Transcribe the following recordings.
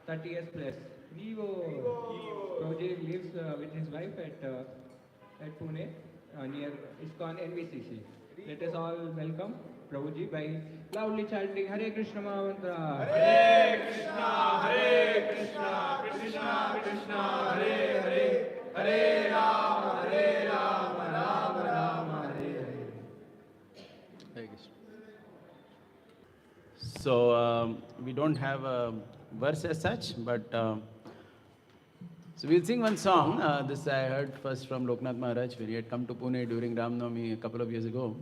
30 years plus. Vivo. Prabhuji lives with his wife at Pune near ISKCON NVCC. Let us all welcome Prabhuji by loudly chanting Hare Krishna Mahamantra. Hare Krishna, Krishna Krishna, Hare Hare, Hare Rama, Rama Rama, Hare Hare. Hare Krishna. So we don't have a verse as such, but so we'll sing one song. This I heard first from Loknath Maharaj when he had come to Pune during Ram Navami a couple of years ago.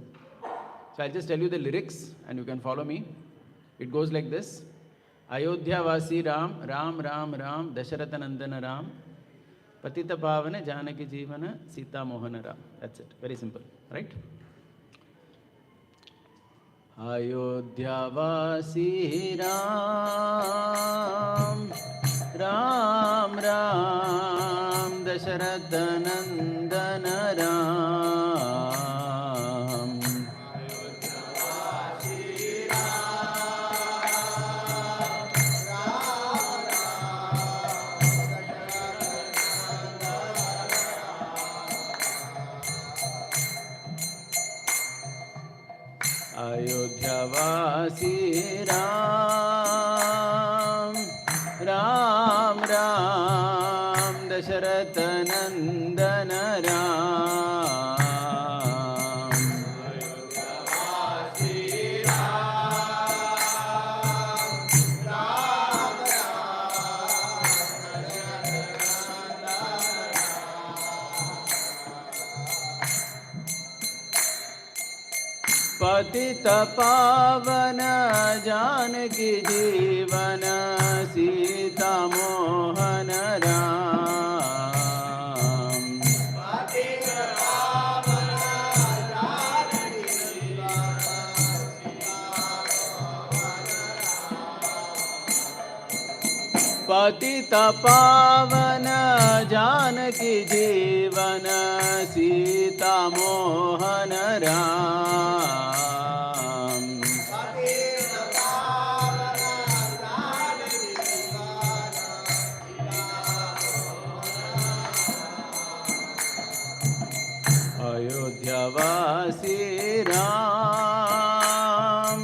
So I'll just tell you the lyrics and you can follow me. It goes like this. Ayodhya Vasi Ram, Ram Ram Ram, Dasharatha Nandana Ram, Patita Pavana Janaki Jeevana, Sita Mohana Ram. That's it. Very simple, right? Ayodhyavasi Ram, Ram Ram, Dasharatha Nandana Ram. Ayodhyavasi Ram, Ram Ram, Dasharatha Nandana Ram. Ayodhyavasi Ram, Ram पतित पावन जानकी जीवन सीता मोहन राम। पतित पावन जानकी जीवन पतित पावन जानकी जीवन सीता मोहन राम। पतित पावन जानकी जीवन अयोध्यावासी राम,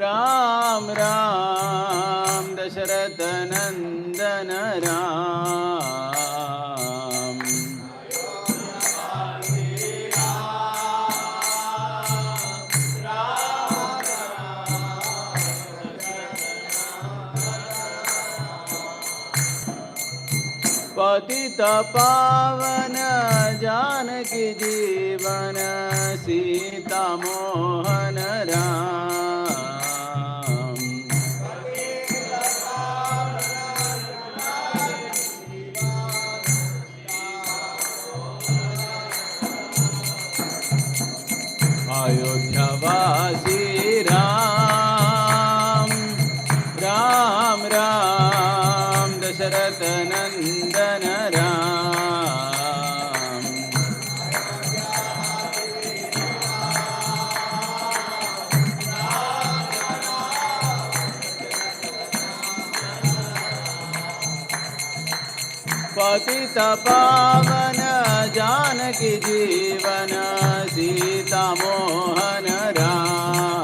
राम राम, दशरथ नंदन राम। अयोध्यावासी राम, राम राम, पतित पावन जानकी जीवन सीता मोहन राम। अयोध्यावासी राम, राम राम, दशरथ नंदन राम। पतित पावन जानकी जीवन सीता मोहन राम।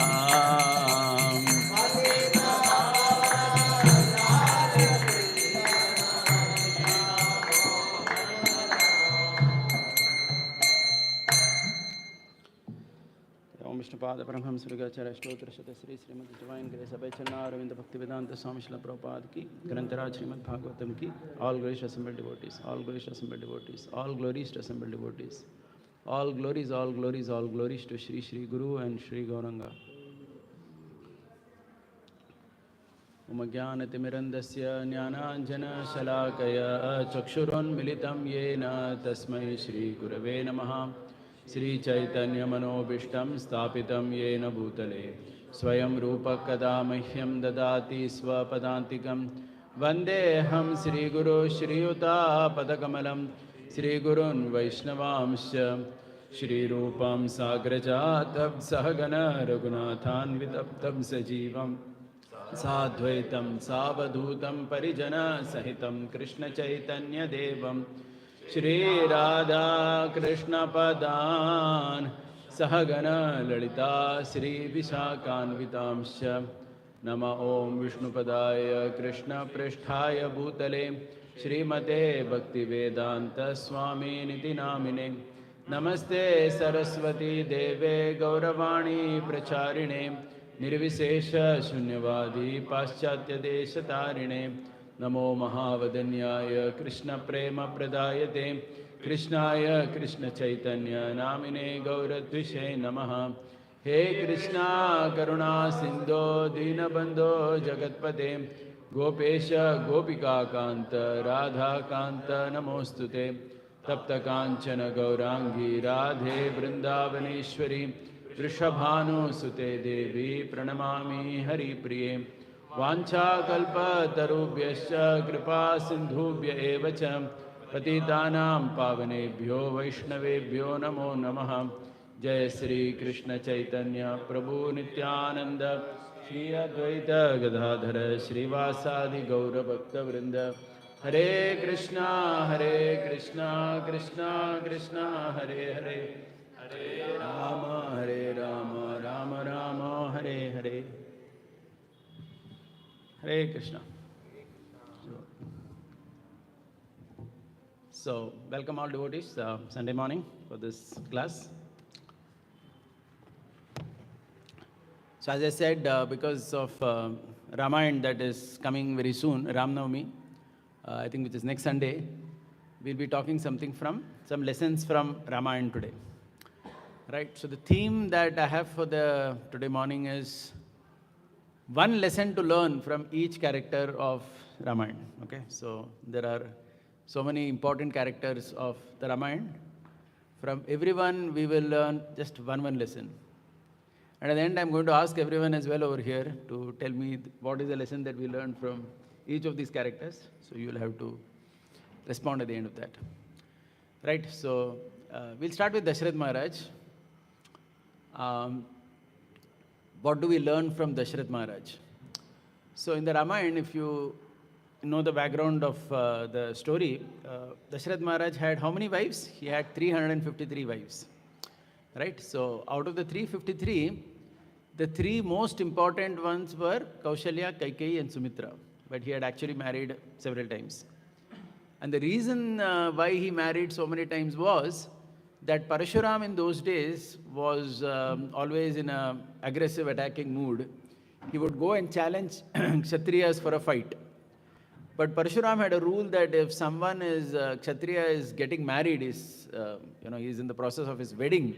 ओम विष्णुपाद परमहंस विगाचार्य स्तोत्र शत श्री श्रीमद डिवाइन ग्रेस अभय चरणा अरविंद भक्ति वेदांत स्वामी श्रील प्रभुपाद की ग्रंथराज श्रीमद भागवतम की all glories assembled devotees, all glorious assembled devotees, all glories to assembled devotees, all glories, all glories, all glories to Shri Shri Guru and Shri Gauranga. उमज्ञानतिमिरन्दस्य ज्ञानाञ्जनशलाकया चक्षुरोन्मिलितं येन तस्मै श्रीगुरवे नमः। श्रीचैतन्यमनोभीष्टं स्थापितं येन भूतले स्वयं रूपः कदा मह्यं ददाति स्वपदान्तिकं। वन्देऽहं श्रीगुरो श्रीयुतापदकमलं श्रीगुरून् वैष्णवांश्च श्रीरूपं साग्रजातं सहगण रघुनाथान्वितं सजीवं साद्वैतं सावधूतं परिजनसहितं कृष्णचैतन्यदेवं श्रीराधाकृष्णपदान् सहगण ललिता श्रीविशाखान्वितांश्च नम ॐ विष्णुपदाय कृष्णपृष्ठाय भूतले श्रीमते भक्तिवेदान्तस्वामिनिति नामिने नमस्ते सरस्वती देवे गौरवाणी प्रचारिणे निर्विशेष शून्यवादी पाश्चात्यदेशतारिणे नमो महावदन्याय कृष्णप्रेमप्रदायते कृष्णाय कृष्णचैतन्य नामिने गौरद्विषे नमः हे कृष्णा करुणा सिंधो दीनबंधो जगत्पते गोपेश गोपिकाकांत राधाकांत नमोस्तुते तप्त कांचन गौरांगी राधे वृंदावनेश्वरी वृषभानुसुते देवी प्रणमामि हरिप्रिये वाञ्छाकल्पतरुभ्यश्च कृपा सिन्धुभ्य एव च पतितानां पावनेभ्यो वैष्णवेभ्यो नमो नमः जय श्री कृष्ण चैतन्य प्रभु नित्यानंद श्री अद्वैत गदाधर श्रीवासादि गौर भक्तवृंद हरे Krishna Krishna Krishna Hare Hare Hare Ram Ram Ram Hare Hare Hare Krishna. So welcome all devotees Sunday morning for this class. So as I said, because of Ramayana that is coming very soon, Ram Navami, I think which is next Sunday, we'll be talking some lessons from Ramayana today. Right, so the theme that I have for the today morning is one lesson to learn from each character of Ramayana. Okay, so there are so many important characters of the Ramayana. From everyone we will learn just one lesson. And at the end, I'm going to ask everyone as well over here to tell me what is the lesson that we learned from each of these characters. So you will have to respond at the end of that. Right, so we'll start with Dashrath Maharaj. What do we learn from Dashrath Maharaj? So in the Ramayana, if you know the background of the story, Dashrath Maharaj had how many wives? He had 353 wives. Right, so out of the 353, the three most important ones were Kaushalya, Kaikeyi and Sumitra, but he had actually married several times. And the reason why he married so many times was that Parashuram in those days was always in an aggressive attacking mood. He would go and challenge Kshatriyas for a fight. But Parashuram had a rule that if someone is, Kshatriya is getting married, he's in the process of his wedding,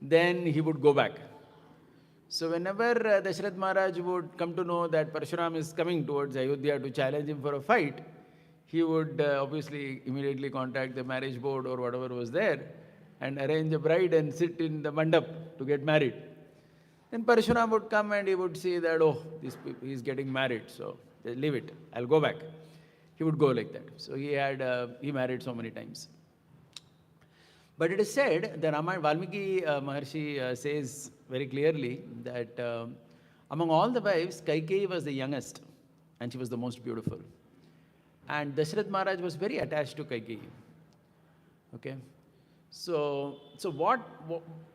then he would go back. So whenever Dashrath Maharaj would come to know that Parashuram is coming towards Ayodhya to challenge him for a fight, he would obviously immediately contact the marriage board or whatever was there and arrange a bride and sit in the mandap to get married. Then Parashuram would come and he would see that, oh, he is getting married, so leave it, I'll go back. He would go like that. So he married so many times. But it is said, the Ramayana, Valmiki Maharshi says very clearly that among all the wives, Kaikeyi was the youngest and she was the most beautiful. And Dashrath Maharaj was very attached to Kaikeyi. Okay. So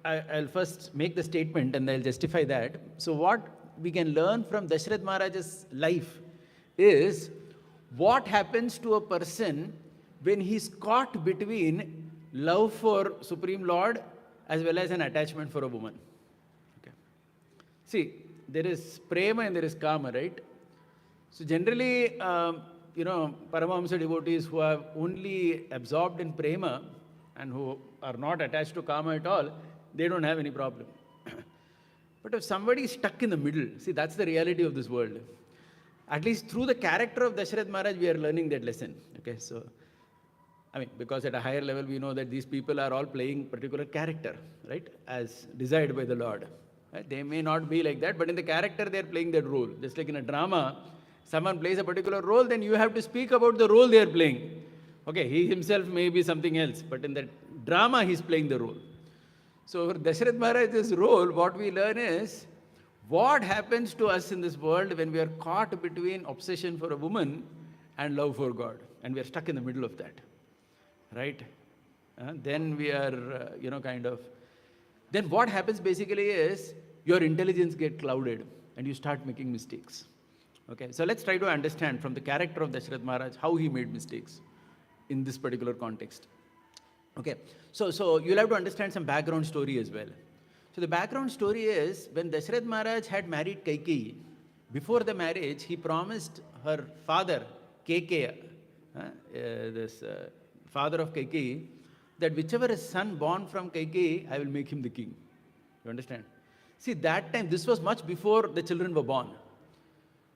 I'll first make the statement and I'll justify that. So what we can learn from Dashrath Maharaj's life is what happens to a person when he's caught between love for Supreme Lord as well as an attachment for a woman. Okay. See, there is prema and there is kama, right? So generally, Paramahamsa devotees who are only absorbed in prema and who are not attached to kama at all, they don't have any problem. But if somebody is stuck in the middle, see, that's the reality of this world. At least through the character of Dashrath Maharaj, we are learning that lesson. Okay, so, because at a higher level, we know that these people are all playing particular character, right, as desired by the Lord. Right? They may not be like that, but in the character, they are playing that role. Just like in a drama, someone plays a particular role, then you have to speak about the role they are playing. Okay, he himself may be something else, but in that drama, he's playing the role. So for Dashrath Maharaj's role, what we learn is, what happens to us in this world when we are caught between obsession for a woman and love for God, and we are stuck in the middle of that, right? Then we are, then what happens basically is your intelligence get clouded and you start making mistakes. Okay, so let's try to understand from the character of Dashrath Maharaj how he made mistakes in this particular context. Okay, so you'll have to understand some background story as well. So the background story is when Dashrath Maharaj had married Kaikeyi, before the marriage, he promised her father, Kekeya, father of Kaikeyi, that whichever son born from Kaikeyi, I will make him the king. You understand? See, that time, this was much before the children were born.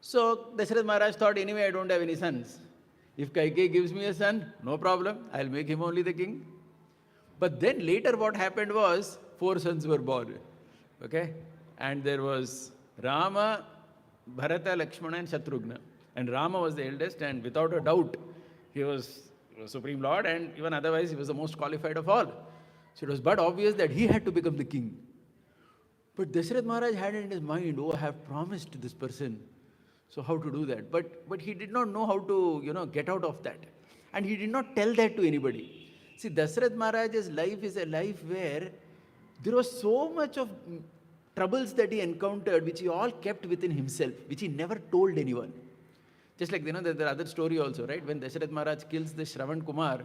So Dashrath Maharaj thought, anyway, I don't have any sons. If Kaikeyi gives me a son, no problem, I'll make him only the king. But then later what happened was, 4 sons were born. Okay? And there was Rama, Bharata, Lakshmana and Shatrughna. And Rama was the eldest, and without a doubt, he was Supreme Lord, and even otherwise he was the most qualified of all. So it was but obvious that he had to become the king. But Dashrath Maharaj had in his mind, oh, I have promised this person. So how to do that? But he did not know how to, get out of that. And he did not tell that to anybody. See, Dashrath Maharaj's life is a life where there was so much of troubles that he encountered, which he all kept within himself, which he never told anyone. Just like, there's the other story also, right? When Dashrath Maharaj kills the Shravan Kumar,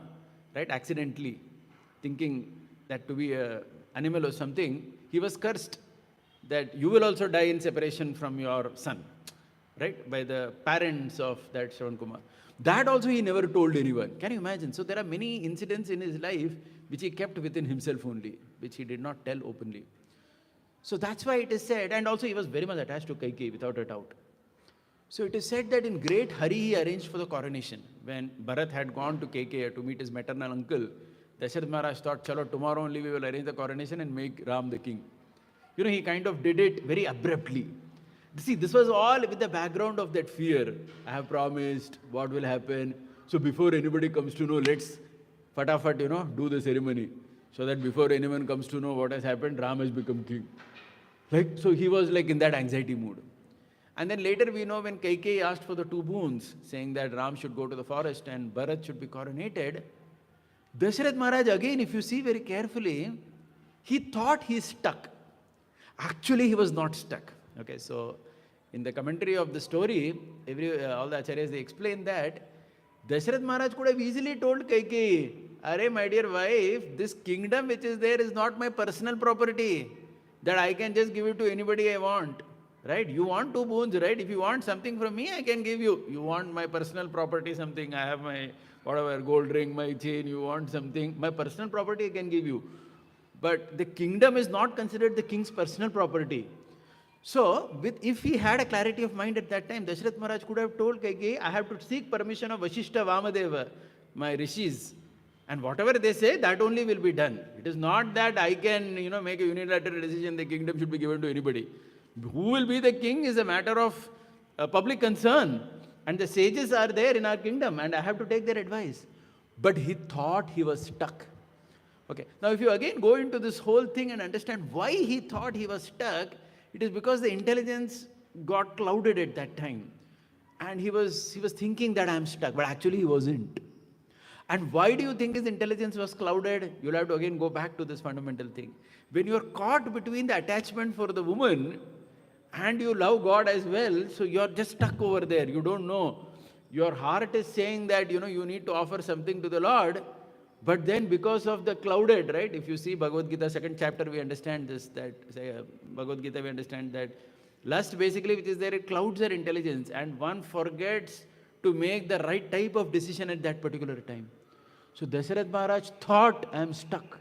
right, accidentally, thinking that to be an animal or something, he was cursed that you will also die in separation from your son, right? By the parents of that Shravan Kumar. That also he never told anyone. Can you imagine? So there are many incidents in his life which he kept within himself only, which he did not tell openly. So that's why it is said, and also he was very much attached to Kaikeyi without a doubt. So it is said that in great hurry he arranged for the coronation. When Bharat had gone to Kaikeyi to meet his maternal uncle, Dashrath Maharaj thought, chalo, tomorrow only we will arrange the coronation and make Ram the king. He kind of did it very abruptly. See, this was all with the background of that fear. I have promised, what will happen? So before anybody comes to know, let's fatafat, do the ceremony. So that before anyone comes to know what has happened, Ram has become king. So he was in that anxiety mood. And then later we know when Kaikeyi asked for the 2 boons, saying that Ram should go to the forest and Bharat should be coronated, Dashrath Maharaj, again, if you see very carefully, he thought he's stuck. Actually, he was not stuck. Okay, so in the commentary of the story, all the acharyas, they explain that Dashrath Maharaj could have easily told Kaikeyi, Arey, my dear wife, this kingdom which is there is not my personal property, that I can just give it to anybody I want. Right? You want 2 boons, right? If you want something from me, I can give you. You want my personal property, something, I have my, whatever, gold ring, my chain, you want something, my personal property I can give you. But the kingdom is not considered the king's personal property. So, if he had a clarity of mind at that time, Dashrath Maharaj could have told Kaikeyi, I have to seek permission of Vashishta Vamadeva, my rishis. And whatever they say, that only will be done. It is not that I can, make a unilateral decision, the kingdom should be given to anybody. Who will be the king is a matter of public concern. And the sages are there in our kingdom, and I have to take their advice. But he thought he was stuck. Okay. Now, if you again go into this whole thing and understand why he thought he was stuck, it is because the intelligence got clouded at that time. And he was thinking that I am stuck, but actually he wasn't. And why do you think his intelligence was clouded? You'll have to again go back to this fundamental thing. When you're caught between the attachment for the woman and you love God as well, so you're just stuck over there. You don't know. Your heart is saying that, you need to offer something to the Lord, but then because of the clouded, right? If you see Bhagavad Gita, 2nd chapter, we understand this, that Bhagavad Gita, we understand that lust basically, which is there, it clouds our intelligence, and one forgets to make the right type of decision at that particular time. So Dashrath Maharaj thought, I am stuck,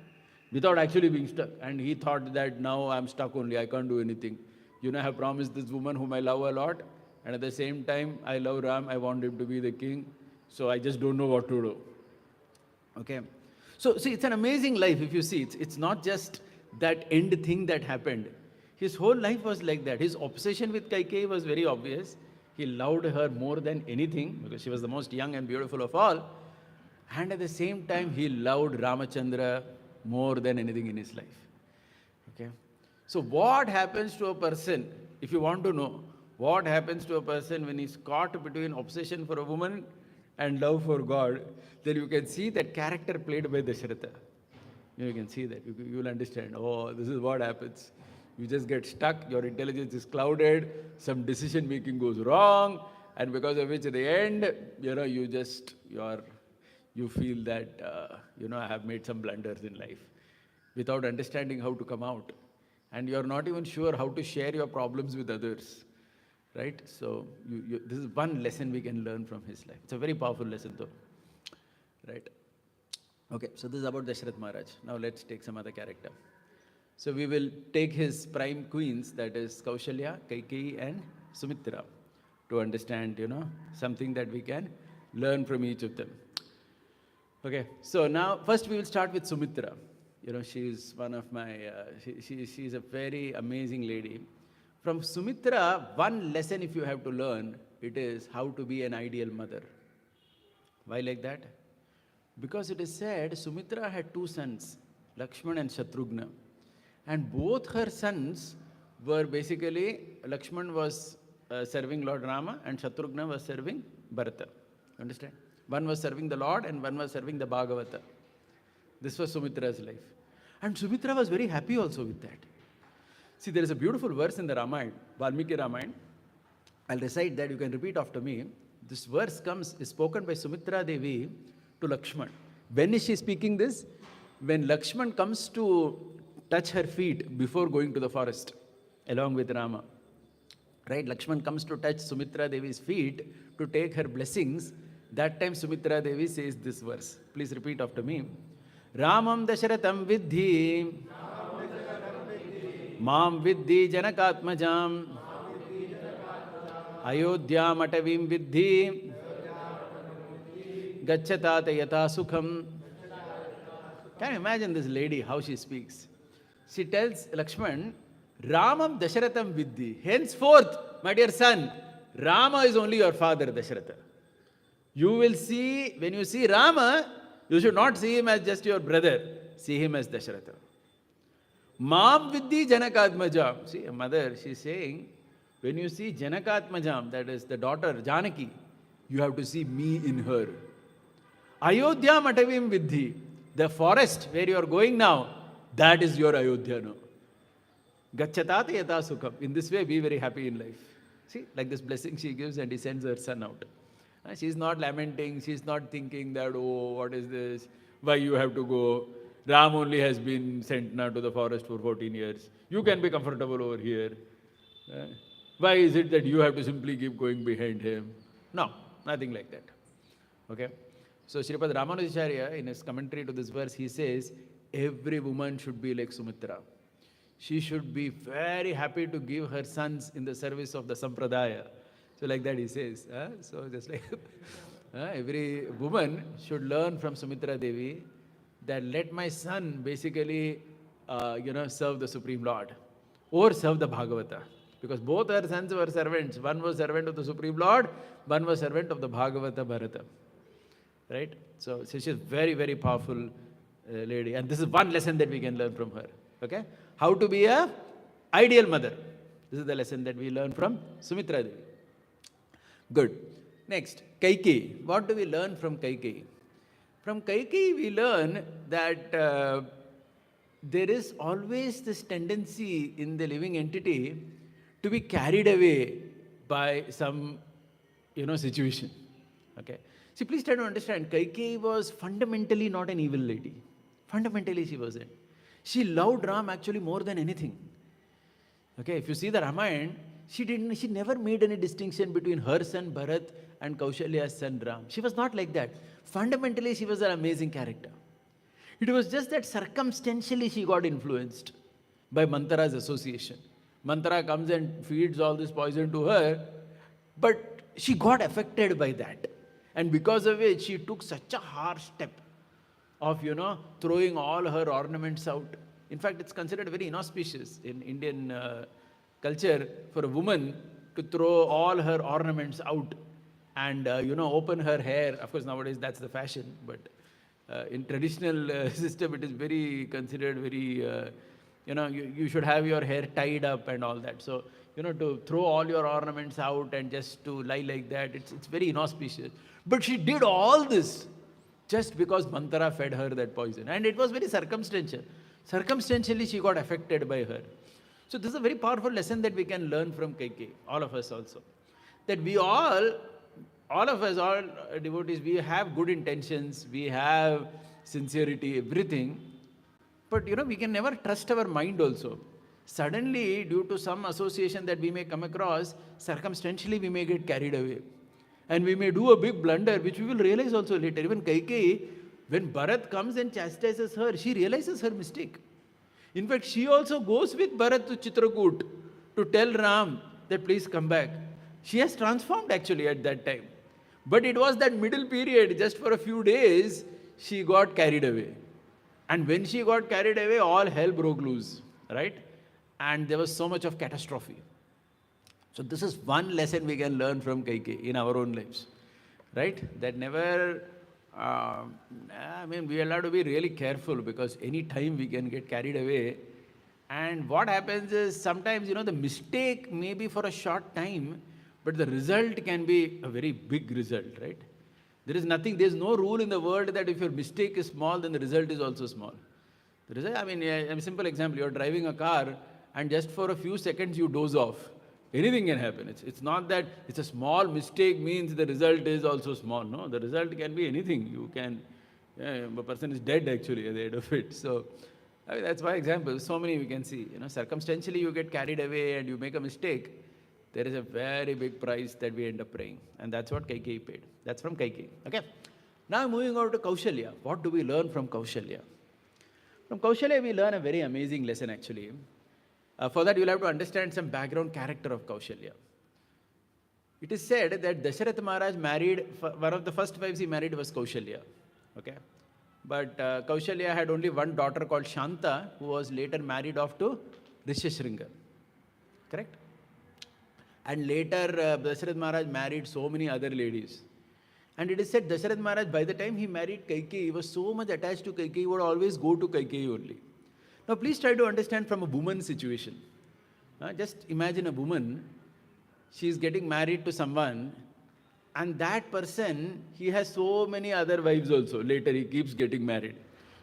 without actually being stuck. And he thought that now I am stuck only, I can't do anything. I have promised this woman whom I love a lot, and at the same time, I love Ram, I want him to be the king, so I just don't know what to do. Okay. So see, it's an amazing life if you see. It's not just that end thing that happened. His whole life was like that. His obsession with Kaikeyi was very obvious. He loved her more than anything because she was the most young and beautiful of all. And at the same time, he loved Ramachandra more than anything in his life. Okay. So what happens to a person if you want to know what happens to a person when he's caught between obsession for a woman and love for God, then you can see that character played by Dasharatha. You can see that. You will understand, oh, this is what happens. You just get stuck, your intelligence is clouded, some decision making goes wrong, and because of which at the end, you feel that, I have made some blunders in life without understanding how to come out. And you're not even sure how to share your problems with others, right? So this is one lesson we can learn from his life. It's a very powerful lesson though, right? Okay, so this is about Dasharath Maharaj. Now let's take some other character. So we will take his prime queens, that is Kaushalya, Kaikeyi and Sumitra, to understand, something that we can learn from each of them. Okay, so now first we will start with Sumitra. She's one of my, she's a very amazing lady. From Sumitra, one lesson if you have to learn, it is how to be an ideal mother. Why like that? Because it is said Sumitra had two sons, Lakshman and Shatrughna. And both her sons were basically, Lakshman was serving Lord Rama and Shatrughna was serving Bharata. Understand? One was serving the Lord and one was serving the Bhagavata. This was Sumitra's life. And Sumitra was very happy also with that. See, there is a beautiful verse in the Ramayana, Valmiki Ramayana. I'll recite that, you can repeat after me. This verse is spoken by Sumitra Devi to Lakshman. When is she speaking this? When Lakshman comes to touch her feet before going to the forest, along with Rama. Right? Lakshman comes to touch Sumitra Devi's feet to take her blessings. That time Sumitra Devi says this verse. Please repeat after me. Ramam Dasharatham Vidhi Mam Vidhi Janakatmajam Ayodhyam Atavim Vidhi Gachatata Yata Sukham. Can you imagine this lady, how she speaks? She tells Lakshman, Ramam Dasharatham Vidhi. Henceforth, my dear son, Rama is only your father, Dasharatha. You will see, when you see Rama, you should not see him as just your brother. See him as Dasharatha. Mam Vidhi Janakatmajam. See, a mother, she's saying, when you see Janakatmajam, that is the daughter, Janaki, you have to see me in her. Ayodhya Matavim Vidhi. The forest where you are going now, that is your Ayodhya now. Gachatata yata sukham. In this way, be very happy in life. See, like this blessing she gives and he sends her son out. She's not lamenting, she's not thinking that, oh, what is this? Why you have to go? Ram only has been sent now to the forest for 14 years. You can be comfortable over here. Why is it that you have to simply keep going behind him? No, nothing like that. Okay? So Sripad Ramanujacharya, in his commentary to this verse, he says, every woman should be like Sumitra. She should be very happy to give her sons in the service of the Sampradaya. So like that he says. So just like every woman should learn from Sumitra Devi that let my son basically, serve the Supreme Lord or serve the Bhagavata. Because both her sons were servants. One was servant of the Supreme Lord, one was servant of the Bhagavata Bharata. Right? So she's a very, very powerful lady. And this is one lesson that we can learn from her. Okay? How to be a ideal mother. This is the lesson that we learn from Sumitra Devi. Good. Next, Kaikeyi. What do we learn from Kaikeyi? From Kaikeyi, we learn that there is always this tendency in the living entity to be carried away by some, situation. Okay. See, please try to understand, Kaikeyi was fundamentally not an evil lady. Fundamentally, she wasn't. She loved Ram actually more than anything. Okay, if you see the Ramayana, she never made any distinction between her son Bharat and Kaushalya's son Ram. She was not like that. Fundamentally, she was an amazing character. It was just that circumstantially she got influenced by Manthara's association. Manthara comes and feeds all this poison to her, but she got affected by that. And because of it, she took such a harsh step of, throwing all her ornaments out. In fact, it's considered very inauspicious in Indian culture for a woman to throw all her ornaments out and, open her hair. Of course, nowadays that's the fashion, but in traditional system, it is very considered very, you should have your hair tied up and all that. So, to throw all your ornaments out and just to lie like that. It's very inauspicious. But she did all this just because Mantara fed her that poison. And it was very circumstantial. Circumstantially, she got affected by her. So this is a very powerful lesson that we can learn from Kaikeyi, all of us also. That we all of us, all devotees, we have good intentions, we have sincerity, everything. But we can never trust our mind also. Suddenly, due to some association that we may come across, circumstantially we may get carried away. And we may do a big blunder, which we will realize also later. Even Kaikeyi, when Bharat comes and chastises her, she realizes her mistake. In fact, she also goes with Bharat to Chitrakoot to tell Ram that please come back. She has transformed actually at that time. But it was that middle period, just for a few days, she got carried away. And when she got carried away, all hell broke loose, right? And there was so much of catastrophe. So this is one lesson we can learn from Kaikeyi in our own lives, right? That never, we have to be really careful because any time we can get carried away. And what happens is sometimes, the mistake may be for a short time, but the result can be a very big result, right? There's no rule in the world that if your mistake is small, then the result is also small. The result, a simple example, you're driving a car and just for a few seconds you doze off. Anything can happen. It's not that it's a small mistake means the result is also small. No, the result can be anything. A person is dead actually at the end of it. So that's why example, so many we can see. Circumstantially you get carried away and you make a mistake. There is a very big price that we end up paying. And that's what Kaikeyi paid. That's from Kaikeyi. Okay. Now moving over to Kaushalya. What do we learn from Kaushalya? From Kaushalya we learn a very amazing lesson actually. For that, you'll have to understand some background character of Kaushalya. It is said that Dasharatha Maharaj married, one of the first wives he married was Kaushalya. Okay? But Kaushalya had only one daughter called Shanta, who was later married off to Rishyashringa. Correct? And later, Dasharatha Maharaj married so many other ladies. And it is said Dasharatha Maharaj, by the time he married Kaikeyi, he was so much attached to Kaikeyi, he would always go to Kaikeyi only. Now, please try to understand from a woman's situation. Just imagine a woman, she is getting married to someone, and that person, he has so many other wives also. Later, he keeps getting married.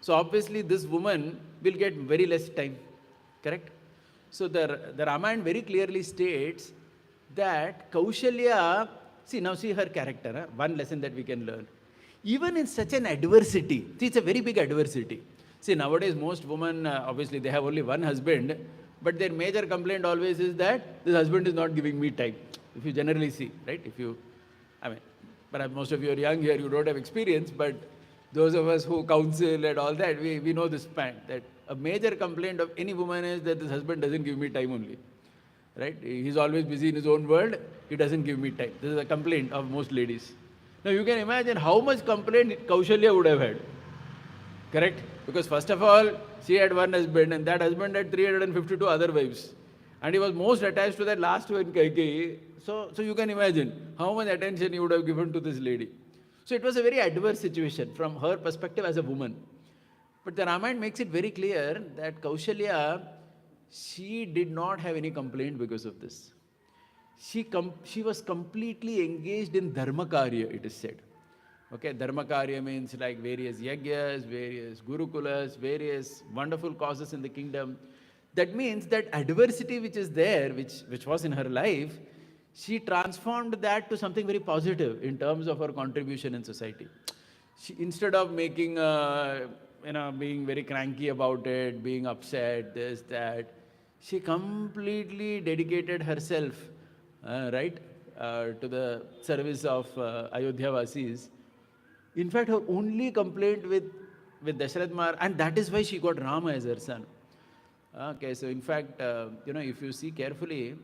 So, obviously, this woman will get very less time. Correct? So, the Ramayana very clearly states that Kaushalya, see her character, one lesson that we can learn. Even in such an adversity, see, it's a very big adversity. See, nowadays most women, obviously they have only one husband, but their major complaint always is that this husband is not giving me time. If you generally see, right? Perhaps most of you are young here, you don't have experience, but those of us who counsel and all that, we know this fact, that a major complaint of any woman is that this husband doesn't give me time only. Right? He's always busy in his own world, he doesn't give me time. This is a complaint of most ladies. Now you can imagine how much complaint Kaushalya would have had. Correct? Because first of all, she had one husband and that husband had 352 other wives. And he was most attached to that last one, Kaikeyi. So you can imagine how much attention he would have given to this lady. So it was a very adverse situation from her perspective as a woman. But the Ramayana makes it very clear that Kaushalya, she did not have any complaint because of this. She was completely engaged in dharmakarya, it is said. Okay, dharmakarya means like various yagyas, various gurukulas, various wonderful causes in the kingdom. That means that adversity which is there, which was in her life, she transformed that to something very positive in terms of her contribution in society. Instead of making, being very cranky about it, being upset, this, that, she completely dedicated herself, to the service of Ayodhya Vasis. In fact, her only complaint with Dasharatha Maharaj, and that is why she got Rama as her son. Okay, so in fact, if you see carefully,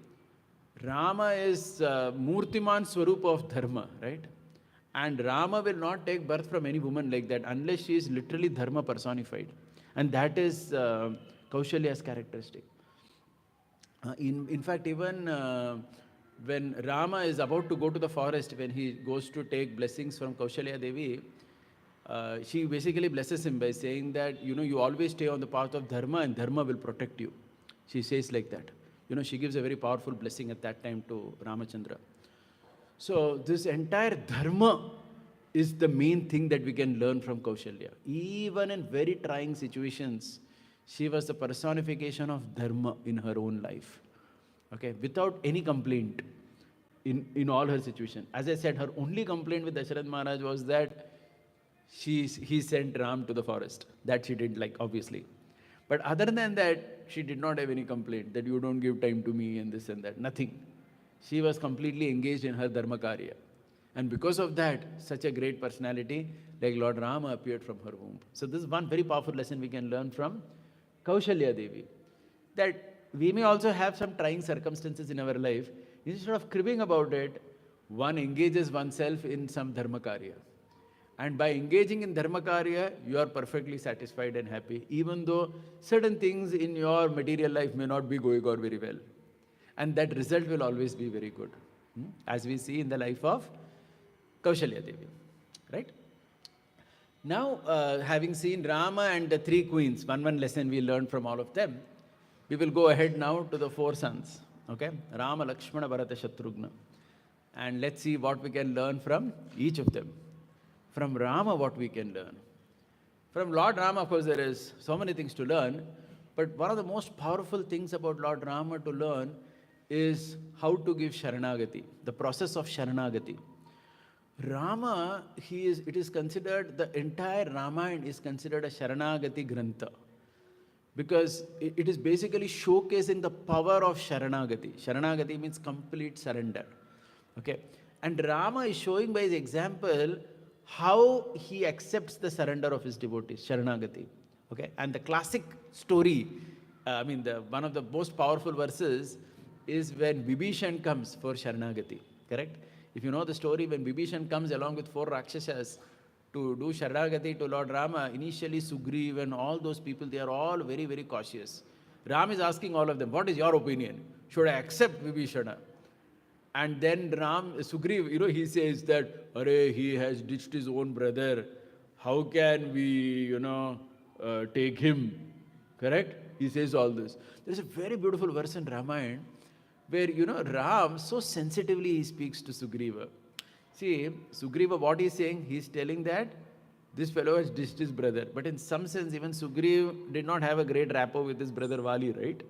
Rama is Murtiman Swarup of Dharma, right? And Rama will not take birth from any woman like that unless she is literally Dharma personified. And that is Kaushalya's characteristic. In fact, even when Rama is about to go to the forest, when he goes to take blessings from Kaushalya Devi, she basically blesses him by saying that, you always stay on the path of Dharma and Dharma will protect you. She says like that. she gives a very powerful blessing at that time to Ramachandra. So this entire dharma is the main thing that we can learn from Kaushalya. Even in very trying situations, she was the personification of dharma in her own life. Okay, without any complaint in all her situations. As I said, her only complaint with Dasharatha Maharaj was that he sent Ram to the forest. That she didn't like, obviously. But other than that, she did not have any complaint that you don't give time to me and this and that. Nothing. She was completely engaged in her dharma karya. And because of that, such a great personality like Lord Rama appeared from her womb. So this is one very powerful lesson we can learn from Kaushalya Devi. That we may also have some trying circumstances in our life. Instead of cribbing about it, one engages oneself in some dharma karya. And by engaging in dharma karya, you are perfectly satisfied and happy, even though certain things in your material life may not be going on very well. And that result will always be very good. As we see in the life of Kaushalya Devi. Right? Now, having seen Rama and the three queens, one lesson we learned from all of them, we will go ahead now to the four sons. Okay? Rama, Lakshmana, Bharata, Shatrughna. And let's see what we can learn from each of them. From Rama, what we can learn. From Lord Rama, of course, there is so many things to learn. But one of the most powerful things about Lord Rama to learn is how to give Sharanagati, the process of Sharanagati. Rama, it is considered, the entire Ramayana is considered a Sharanagati Grantha. Because it is basically showcasing the power of Sharanagati. Sharanagati means complete surrender. Okay? And Rama is showing by his example how he accepts the surrender of his devotees, Sharanagati. Okay? And the classic story, one of the most powerful verses is when Vibhishan comes for Sharanagati. Correct? If you know the story, when Vibhishan comes along with 4 Rakshasas to do Sharanagati to Lord Rama, initially Sugriva and all those people, they are all very, very cautious. Ram is asking all of them, what is your opinion? Should I accept Vibhishana? And then Sugriva, he says that, he has ditched his own brother. How can we, take him? Correct? He says all this. There is a very beautiful verse in Ramayana where, Ram, so sensitively he speaks to Sugriva. See, Sugriva, what he's saying, he's telling that this fellow has ditched his brother. But in some sense, even Sugriva did not have a great rapport with his brother Vali, right?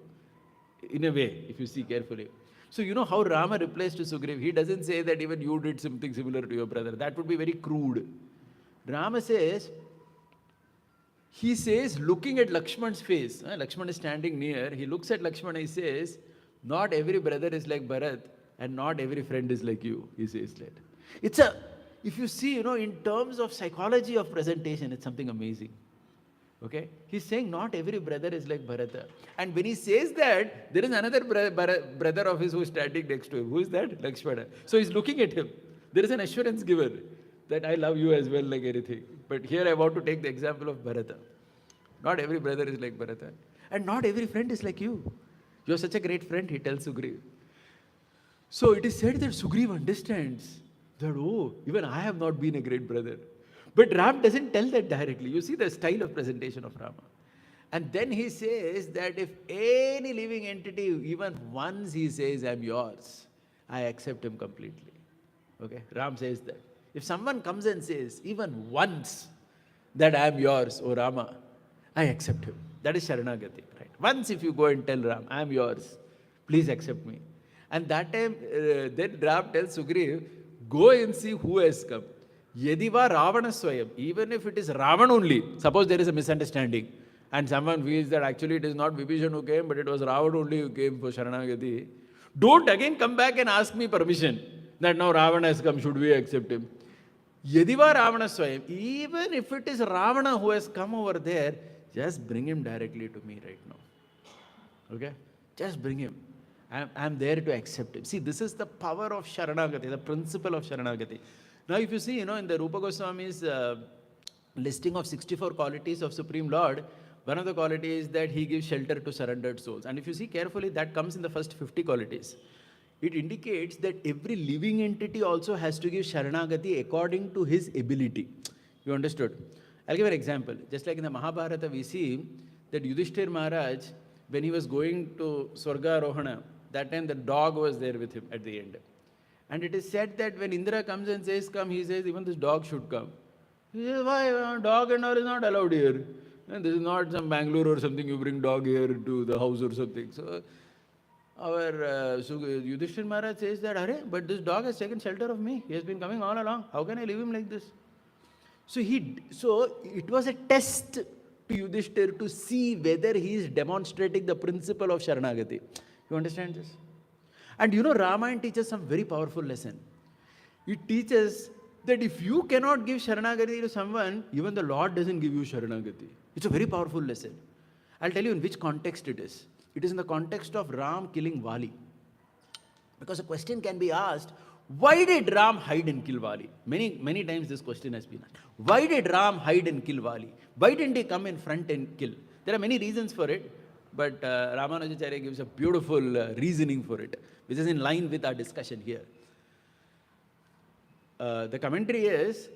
In a way, if you see carefully. So you know how Rama replies to Sugriva? He doesn't say that even you did something similar to your brother. That would be very crude. Rama says, he says, looking at Lakshman's face, Lakshman is standing near, he looks at Lakshman and he says, not every brother is like Bharat and not every friend is like you, he says that. If you see, in terms of psychology of presentation, it's something amazing. Okay? He's saying not every brother is like Bharata. And when he says that, there is another brother of his who is standing next to him. Who is that? Lakshmana. So he's looking at him. There is an assurance given that I love you as well like anything. But here I want to take the example of Bharata. Not every brother is like Bharata. And not every friend is like you. You are such a great friend, he tells Sugriva. So it is said that Sugriva understands that, even I have not been a great brother. But Ram doesn't tell that directly. You see the style of presentation of Rama. And then he says that if any living entity, even once he says, I'm yours, I accept him completely. Okay? Ram says that. If someone comes and says, even once, that I am yours, O Rama, I accept him. That is Sharanagati. Right? Once if you go and tell Ram, I am yours, please accept me. And that time, then Ram tells Sugriva, go and see who has come. Yediva Ravana Swayam, even if it is Ravan only, suppose there is a misunderstanding and someone feels that actually it is not Vibhishan who came, but it was Ravan only who came for Sharanagati, don't again come back and ask me permission that now Ravana has come, should we accept him? Yediva Ravana Swayam, even if it is Ravana who has come over there, just bring him directly to me right now. Okay? Just bring him. I'm there to accept him. See, this is the power of Sharanagati, the principle of Sharanagati. Now, if you see, in the Rupa Goswami's listing of 64 qualities of Supreme Lord, one of the qualities is that he gives shelter to surrendered souls. And if you see carefully, that comes in the first 50 qualities. It indicates that every living entity also has to give Sharanagati according to his ability. You understood? I'll give an example. Just like in the Mahabharata, we see that Yudhishthir Maharaj, when he was going to Swarga Rohana, that time the dog was there with him at the end. And it is said that when Indra comes and says, come, he says, even this dog should come. He says, why? Dog and all is not allowed here. And this is not some Bangalore or something, you bring dog here to the house or something. So, our Yudhishthira Maharaj says that, Arey, but this dog has taken shelter of me. He has been coming all along. How can I leave him like this? So it was a test to Yudhishthira to see whether he is demonstrating the principle of Sharanagati. You understand this? And Ramayana teaches some very powerful lesson. It teaches that if you cannot give Sharanagati to someone, even the Lord doesn't give you Sharanagati. It's a very powerful lesson. I'll tell you in which context it is. It is in the context of Ram killing Vali. Because a question can be asked, why did Ram hide and kill Vali? Many times this question has been asked. Why did Ram hide and kill Vali? Why didn't he come in front and kill? There are many reasons for it, but Ramanujacharya gives a beautiful reasoning for it, which is in line with our discussion here. The commentary is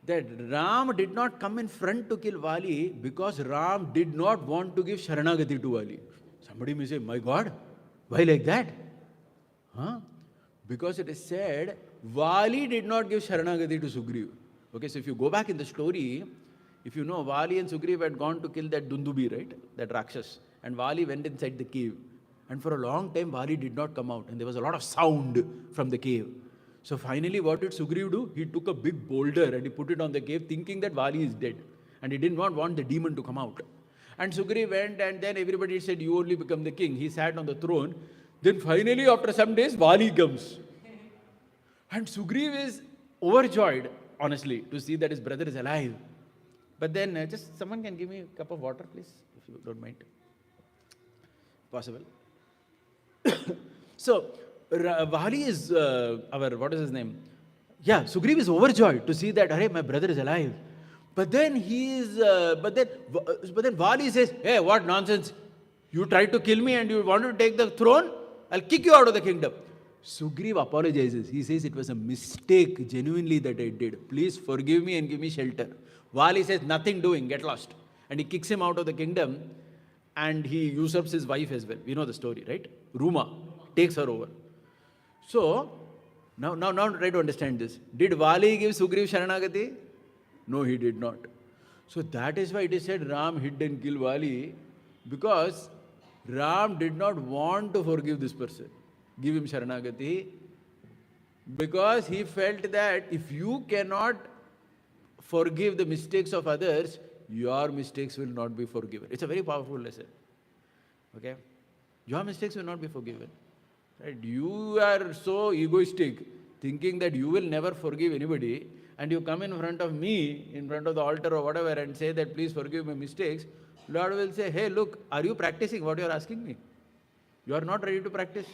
that Ram did not come in front to kill Vali because Ram did not want to give Sharanagati to Vali. Somebody may say, my God, why like that? Huh? Because it is said, Vali did not give Sharanagati to Sugriv. Okay, so if you go back in the story, if you know, Vali and Sugriv had gone to kill that Dundubi, right? That Rakshas. And Vali went inside the cave. And for a long time, Vali did not come out. And there was a lot of sound from the cave. So finally, what did Sugriv do? He took a big boulder and he put it on the cave, thinking that Vali is dead. And he did not want the demon to come out. And Sugriv went, and then everybody said, you only become the king. He sat on the throne. Then finally, after some days, Vali comes. And Sugriv is overjoyed, honestly, to see that his brother is alive. But then, just someone can give me a cup of water, please, if you don't mind. Possible. So, Vali is what is his name? Yeah, Sugriv is overjoyed to see that, hey, my brother is alive. But then but then Vali says, hey, what nonsense? You tried to kill me and you wanted to take the throne? I'll kick you out of the kingdom. Sugriv apologizes. He says, it was a mistake genuinely that I did. Please forgive me and give me shelter. Vali says, nothing doing, get lost. And he kicks him out of the kingdom and he usurps his wife as well. We know the story, right? Ruma takes her over. So, now try to understand this. Did Vali give Sugriv Sharanagati? No, he did not. So that is why it is said Ram hid and killed Vali, because Ram did not want to forgive this person, give him Sharanagati, because he felt that if you cannot forgive the mistakes of others, your mistakes will not be forgiven. It's a very powerful lesson. Okay? Your mistakes will not be forgiven. Right? You are so egoistic, thinking that you will never forgive anybody, and you come in front of me, in front of the altar or whatever, and say that please forgive my mistakes, Lord will say, hey, look, are you practicing what you are asking me? You are not ready to practice.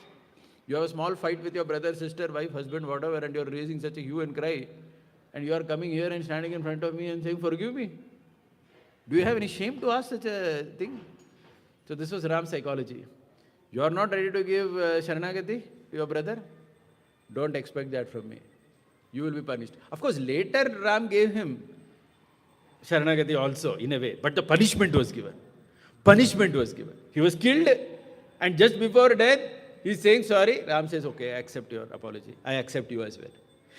You have a small fight with your brother, sister, wife, husband, whatever, and you are raising such a hue and cry, and you are coming here and standing in front of me and saying, forgive me. Do you have any shame to ask such a thing? So this was Ram's psychology. You are not ready to give Sharanagati to your brother? Don't expect that from me. You will be punished. Of course, later Ram gave him Sharanagati also, in a way. But the punishment was given. Punishment was given. He was killed, and just before death, he's saying sorry. Ram says, okay, I accept your apology. I accept you as well.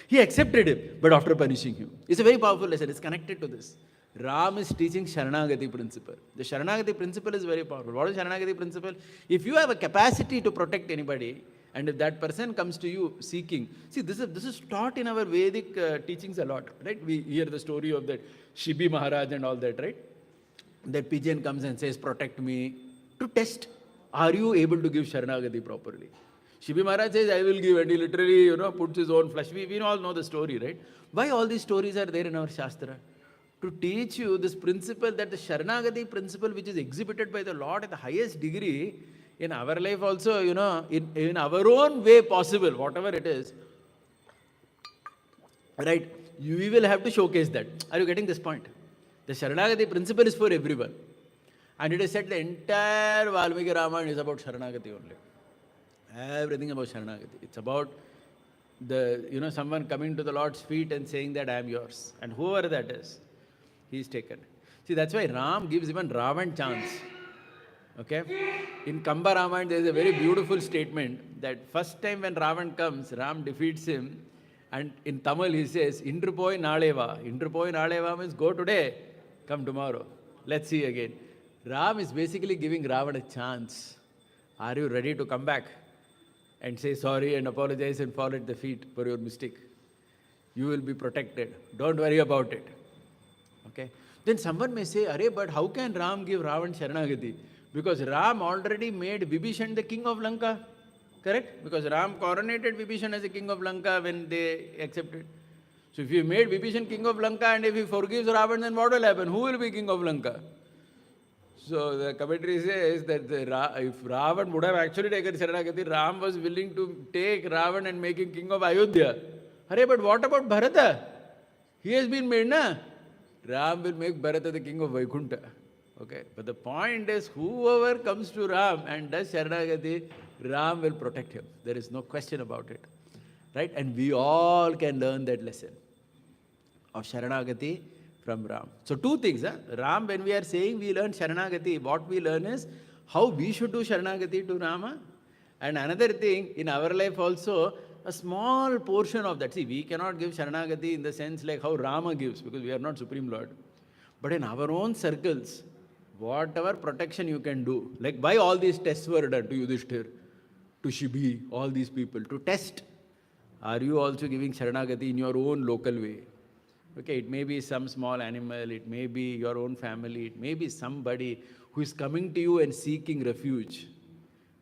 He accepted him, but after punishing him. It's a very powerful lesson. It's connected to this. Ram is teaching Sharanagati principle. The Sharanagati principle is very powerful. What is Sharanagati principle? If you have a capacity to protect anybody, and if that person comes to you seeking, see, this is taught in our Vedic teachings a lot, right? We hear the story of that Shibi Maharaj and all that, right? That pigeon comes and says, protect me, to test, are you able to give Sharanagati properly? Shibi Maharaj says, I will give, and he literally, puts his own flesh. We all know the story, right? Why all these stories are there in our Shastra? To teach you this principle, that the Sharanagati principle, which is exhibited by the Lord at the highest degree, in our life also, in our own way possible, whatever it is, right, we will have to showcase that. Are you getting this point? The Sharanagati principle is for everyone. And it is said the entire Valmiki Ramayana is about Sharanagati only. Everything about Sharanagati. It's about someone coming to the Lord's feet and saying that I am yours. And whoever that is, he is taken. See, that's why Ram gives even Ravan chance. Okay? In Kamba Ramayana, there is a very beautiful statement that first time when Ravan comes, Ram defeats him, and in Tamil he says, Indru poi naleva. Indru poi naleva means go today, come tomorrow. Let's see again. Ram is basically giving Ravan a chance. Are you ready to come back and say sorry and apologize and fall at the feet for your mistake? You will be protected. Don't worry about it. Okay? Then someone may say, Arey, but how can Ram give Ravan Sharanagati? Because Ram already made Vibhishan the king of Lanka. Correct? Because Ram coronated Vibhishan as the king of Lanka when they accepted. So if you made Vibhishan king of Lanka and if he forgives Ravan, then what will happen? Who will be king of Lanka? So the commentary says that if Ravan would have actually taken Sharanagati, Ram was willing to take Ravan and make him king of Ayodhya. Arey, but what about Bharata? He has been made, na? Ram will make Bharata the king of Vaikunta. Okay? But the point is, whoever comes to Ram and does Sharanagati, Ram will protect him. There is no question about it. Right? And we all can learn that lesson of Sharanagati from Ram. So two things. Ram, when we are saying we learn Sharanagati, what we learn is how we should do Sharanagati to Rama. And another thing, in our life also, a small portion of that. See, we cannot give Sharanagati in the sense like how Rama gives, because we are not Supreme Lord. But in our own circles, whatever protection you can do, like why all these tests were done to Yudhishthir, to Shibi, all these people, to test, are you also giving Sharanagati in your own local way? Okay, it may be some small animal, it may be your own family, it may be somebody who is coming to you and seeking refuge.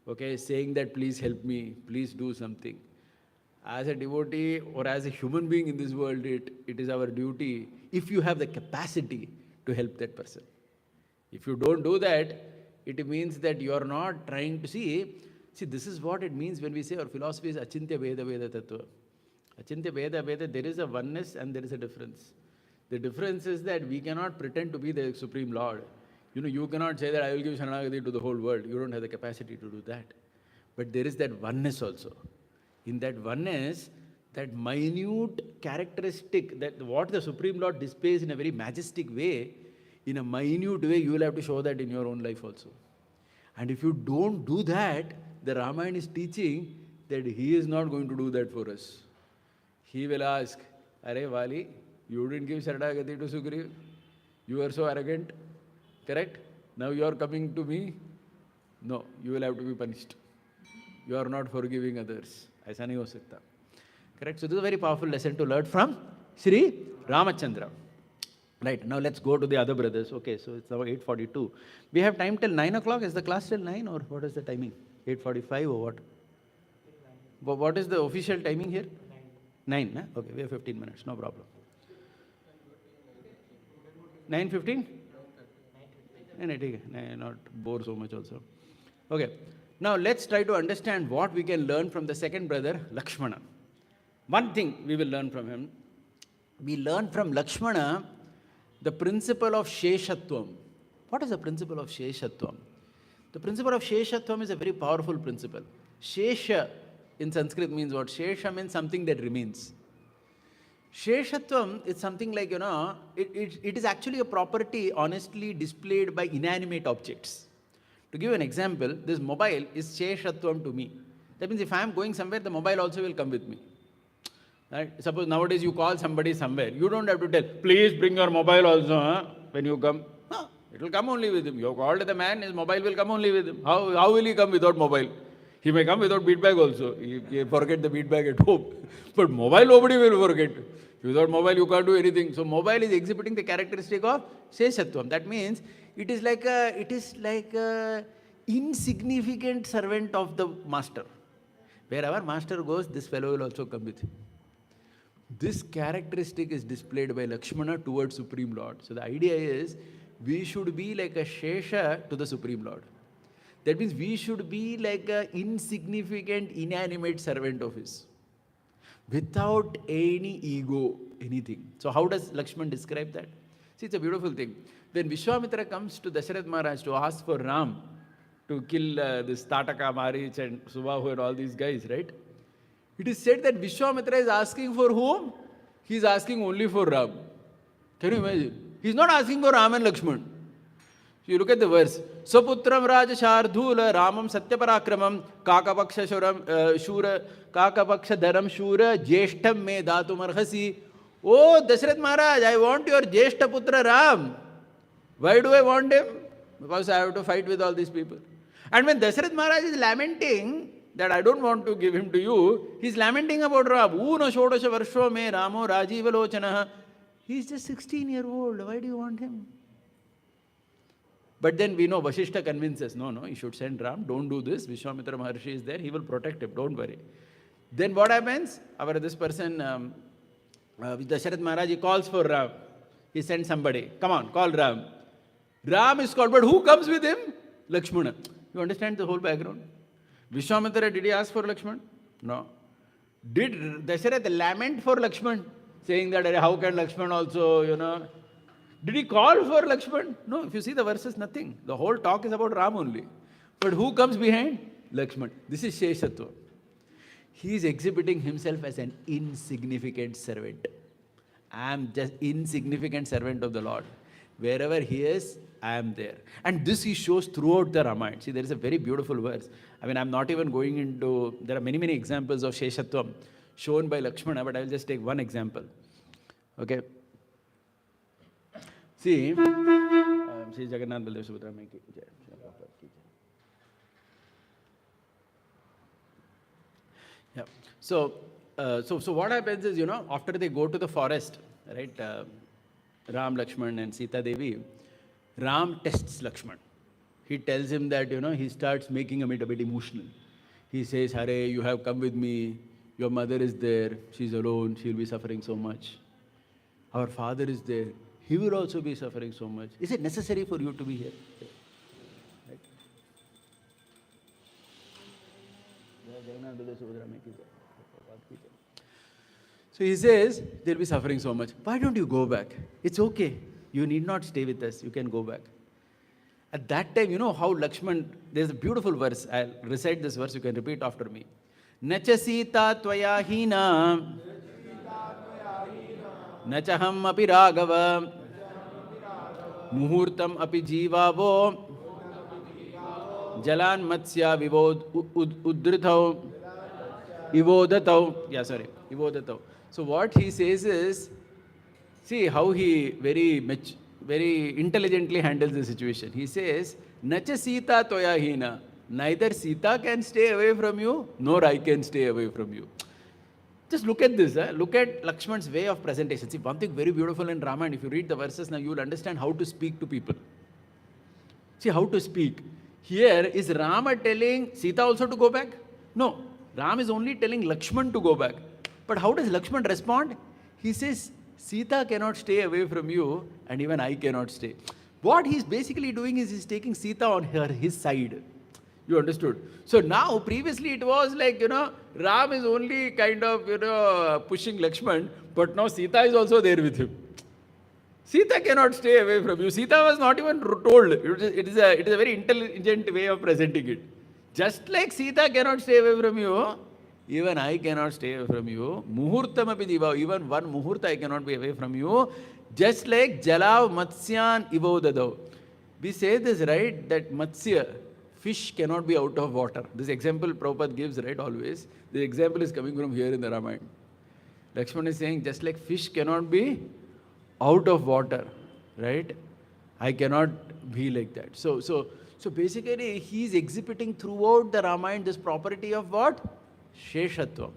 Okay, saying that please help me, please do something. As a devotee or as a human being in this world, it is our duty, if you have the capacity, to help that person. If you don't do that, it means that you are not trying to see, this is what it means when we say our philosophy is Achintya Veda Veda Tattva. Achintya Veda Veda, there is a oneness and there is a difference. The difference is that we cannot pretend to be the Supreme Lord. You cannot say that I will give Sharanagati to the whole world. You don't have the capacity to do that. But there is that oneness also. In that oneness, that minute characteristic, that what the Supreme Lord displays in a very majestic way, in a minute way, you will have to show that in your own life also. And if you don't do that, the Ramayana is teaching that he is not going to do that for us. He will ask, Arey Vali, you didn't give Sharanagati to Sugriv. You are so arrogant. Correct? Now you are coming to me. No, you will have to be punished. You are not forgiving others. Aisa nahi ho sakta. Correct? So this is a very powerful lesson to learn from Sri Ramachandra. Right, now let's go to the other brothers. Okay, so it's now 8:42. We have time till 9 o'clock. Is the class till 9 or what is the timing? 8:45 or what? What is the official timing here? 9, nah? Okay, we have 15 minutes, no problem. 9:15? Not bore so much also. Okay, now let's try to understand what we can learn from the second brother, Lakshmana. One thing we will learn from him. We learn from Lakshmana the principle of Sheshatvam. What is the principle of Sheshatvam? The principle of Sheshatvam is a very powerful principle. Shesha in Sanskrit means what? Shesha means something that remains. Sheshatvam is something like, it is actually a property honestly displayed by inanimate objects. To give an example, this mobile is Sheshatvam to me. That means if I am going somewhere, the mobile also will come with me. Right? Suppose nowadays you call somebody somewhere, you don't have to tell, please bring your mobile also when you come. No, it will come only with him. You have called the man, his mobile will come only with him. How will he come without mobile? He may come without bead bag also. He forget the bead bag at home. But mobile nobody will forget. Without mobile you can't do anything. So mobile is exhibiting the characteristic of Sheshatvam. That means it is like a insignificant servant of the master. Wherever master goes, this fellow will also come with him. This characteristic is displayed by Lakshmana towards Supreme Lord. So the idea is, we should be like a Shesha to the Supreme Lord. That means we should be like an insignificant, inanimate servant of his, without any ego, anything. So how does Lakshman describe that? See, it's a beautiful thing. When Vishwamitra comes to Dasharath Maharaj to ask for Ram to kill this Tataka, Marich and Subahu and all these guys, right? It is said that Vishwamitra is asking for whom? He is asking only for Ram. Can you imagine? He is not asking for Ram and Lakshman. You look at the verse. Saputram Raja Shardhula Ramam Satyaparakramam Kakapaksha Shura Kakapaksha Dharam Shura Jeshtam Me Dhatu Marhasi. Oh, Dashrath Maharaj, I want your Jeshta Putra Ram. Why do I want him? Because I have to fight with all these people. And when Dashrath Maharaj is lamenting that I don't want to give him to you, he's lamenting about Ram. Una Shodasha Varsho Me Ramo Rajiva Lochanaha. He's just 16-year-old. Why do you want him? But then we know Vashishta convinces, no, you should send Ram, don't do this. Vishwamitra Maharshi is there, he will protect him, don't worry. Then what happens? This person, Dasharath Maharaj, he calls for Ram. He sends somebody, come on, call Ram. Ram is called, but who comes with him? Lakshmana. You understand the whole background? Vishwamitra, did he ask for Lakshman? No. Did Dasharath lament for Lakshman? Saying that, how can Lakshman also, Did he call for Lakshman? No, if you see the verses, nothing. The whole talk is about Ram only. But who comes behind? Lakshman. This is Sheshatva. He is exhibiting himself as an insignificant servant. I am just insignificant servant of the Lord. Wherever he is, I am there. And this he shows throughout the Ramayana. See, there is a very beautiful verse. I'm not even going into, there are many, many examples of Sheshatvam shown by Lakshmana, but I will just take one example. Okay. See, Sri Jagannath Baldev Subhadra Mai ki jai. Yeah. So what happens is, after they go to the forest, right, Ram, Lakshman and Sita Devi, Ram tests Lakshman. He tells him that, he starts making him a bit emotional. He says, Hare, you have come with me. Your mother is there. She's alone. She'll be suffering so much. Our father is there. He will also be suffering so much. Is it necessary for you to be here? Right? So he says, they'll be suffering so much. Why don't you go back? It's okay. You need not stay with us. You can go back. At that time, how Lakshman, there's a beautiful verse. I'll recite this verse. You can repeat after me. Nacha Sita Tvaya Hina Nachaham api Raghava Muhurtam api Jivavo Jalan Matsya Vivod Udritau Ivodatau. So what he says is, see how he very intelligently handles the situation. He says, Nacha Sita Toya Hina. Neither Sita can stay away from you, nor I can stay away from you. Just look at this. Look at Lakshman's way of presentation. See, one thing very beautiful in Ramayana, if you read the verses now, you will understand how to speak to people. See, how to speak. Here, is Rama telling Sita also to go back? No. Ram is only telling Lakshman to go back. But how does Lakshman respond? He says, Sita cannot stay away from you, and even I cannot stay. What he's basically doing is he's taking Sita on his side. You understood? So now, previously it was like, Ram is only kind of, pushing Lakshman, but now Sita is also there with him. Sita cannot stay away from you. Sita was not even told. It is a very intelligent way of presenting it. Just like Sita cannot stay away from you, even I cannot stay away from you. Muhurtam api jiva, even one muhurta I cannot be away from you. Just like Jalav Matsyan Ivodadav. We say this, right, that Matsya, fish cannot be out of water. This example Prabhupada gives, right, always. The example is coming from here in the Ramayana. Lakshman is saying, just like fish cannot be out of water, right? I cannot be like that. So basically, he is exhibiting throughout the Ramayana this property of what? Sheshatva.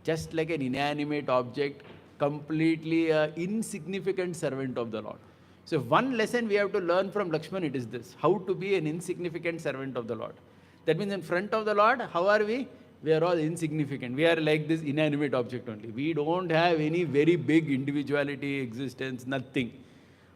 Just like an inanimate object, completely insignificant servant of the Lord. So one lesson we have to learn from Lakshman, it is this. How to be an insignificant servant of the Lord. That means in front of the Lord, how are we? We are all insignificant. We are like this inanimate object only. We don't have any very big individuality, existence, nothing.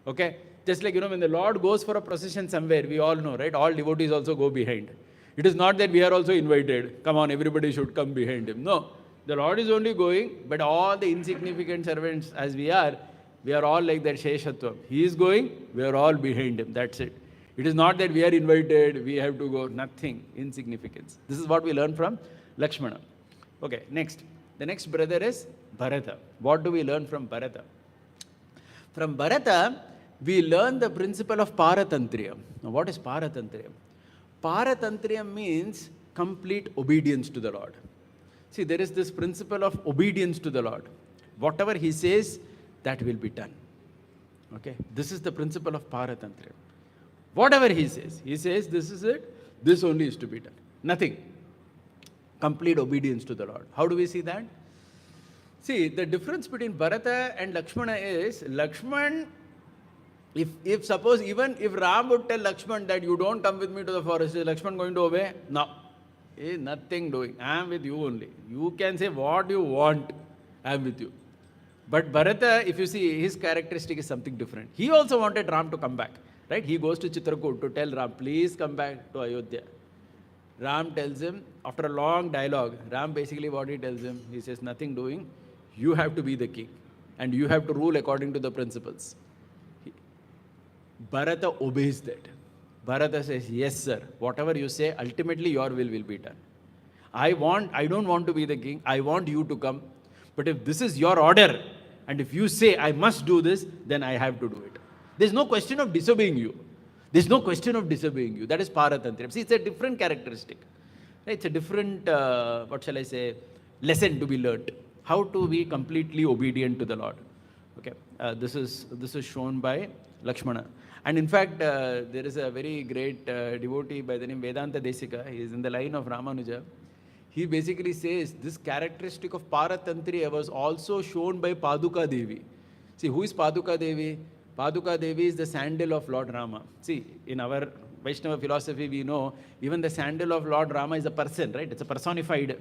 Okay? Just like, when the Lord goes for a procession somewhere, we all know, right? All devotees also go behind. It is not that we are also invited. Come on, everybody should come behind him. No. The Lord is only going, but all the insignificant servants as we are all like that Sheshatvam. He is going, we are all behind him. That's it. It is not that we are invited, we have to go. Nothing. Insignificance. This is what we learn from Lakshmana. Okay, next. The next brother is Bharata. What do we learn from Bharata? From Bharata, we learn the principle of Paratantriyam. Now, what is Paratantriyam? Paratantriyam means complete obedience to the Lord. See, there is this principle of obedience to the Lord. Whatever He says, that will be done. Okay? This is the principle of Paratantriyam. Whatever He says this is it, this only is to be done. Nothing. Complete obedience to the Lord. How do we see that? See, the difference between Bharata and Lakshmana is, Lakshman, if suppose even if Ram would tell Lakshman that you don't come with me to the forest, is Lakshman going to obey? No. He is nothing doing. I am with you only. You can say what you want. I am with you. But Bharata, if you see, his characteristic is something different. He also wanted Ram to come back. Right? He goes to Chitrakoot to tell Ram, please come back to Ayodhya. Ram tells him, after a long dialogue, Ram basically what he tells him, he says, nothing doing. You have to be the king. And you have to rule according to the principles. Bharata obeys that. Bharata says, yes sir, whatever you say, ultimately your will be done. I don't want to be the king, I want you to come. But if this is your order, and if you say I must do this, then I have to do it. There's no question of disobeying you. There's no question of disobeying you. That is Paratantriyam. See, it's a different characteristic. Right? It's a different, lesson to be learnt. How to be completely obedient to the Lord. Okay, this is shown by Lakshmana. And in fact, there is a very great devotee by the name Vedanta Desika. He is in the line of Ramanuja. He basically says this characteristic of Paratantriya was also shown by Paduka Devi. See, who is Paduka Devi? Paduka Devi is the sandal of Lord Rama. See, in our Vaishnava philosophy, we know even the sandal of Lord Rama is a person, right? It's a personified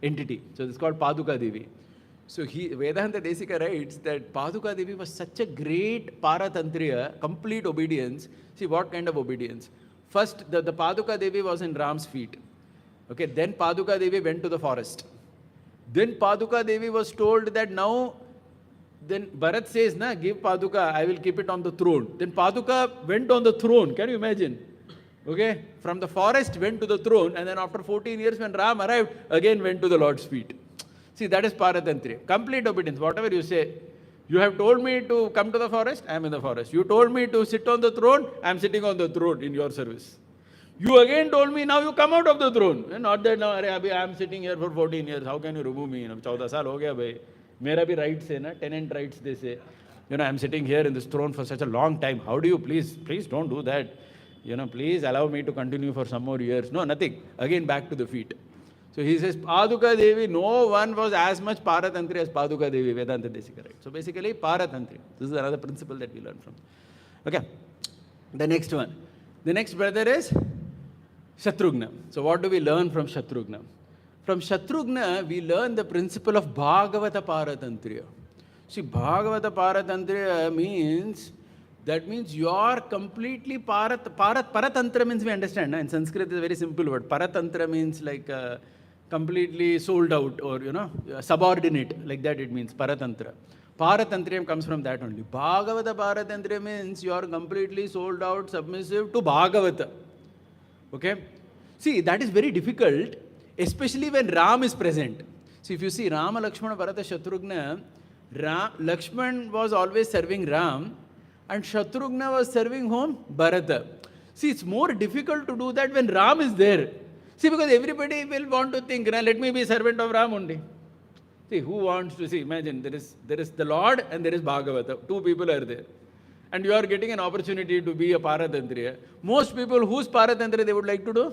entity. So it's called Paduka Devi. So Vedanta Desika writes that Paduka Devi was such a great Paratantriya, complete obedience. See, what kind of obedience? First, the Paduka Devi was in Ram's feet. Okay, then Paduka Devi went to the forest. Then Paduka Devi was told that now, then Bharat says, give Paduka, I will keep it on the throne. Then Paduka went on the throne. Can you imagine? Okay, from the forest went to the throne, and then after 14 years when Ram arrived, again went to the Lord's feet. See, that is Paratantriya. Complete obedience. Whatever you say. You have told me to come to the forest, I am in the forest. You told me to sit on the throne, I am sitting on the throne in your service. You again told me, now you come out of the throne. Not that now, I am sitting here for 14 years, how can you remove me? 14 saal ho gaya bhai. Mera bhi rights hai na, tenant rights they say. I am sitting here in this throne for such a long time. How do you please don't do that. Please allow me to continue for some more years. No, nothing. Again back to the feet. So he says, Paduka Devi, no one was as much Paratantri as Paduka Devi, Vedanta Desika, right? So basically, Paratantri. This is another principle that we learn from. Okay. The next one. The next brother is Shatrughna. So what do we learn from Shatrughna? From Shatrughna, we learn the principle of Bhagavata Paratantriya. See, Bhagavata Paratantriya means, that means you are completely Paratantra means we understand. In Sanskrit is a very simple word. Paratantra means like completely sold out or, subordinate. Like that it means, Paratantra. Paratantriya comes from that only. Bhagavata Paratantriya means you are completely sold out, submissive to Bhagavata. Okay? See, that is very difficult, especially when Ram is present. See, if you see Rama, Lakshmana, Bharata, Shatrughna, Lakshman was always serving Ram, and Shatrughna was serving whom? Bharata. See, it's more difficult to do that when Ram is there. See, because everybody will want to think, let me be servant of Ram only. See, who wants to see? Imagine, there is the Lord and there is Bhagavata. Two people are there. And you are getting an opportunity to be a Paratantriya. Most people, whose Paratantriya they would like to do?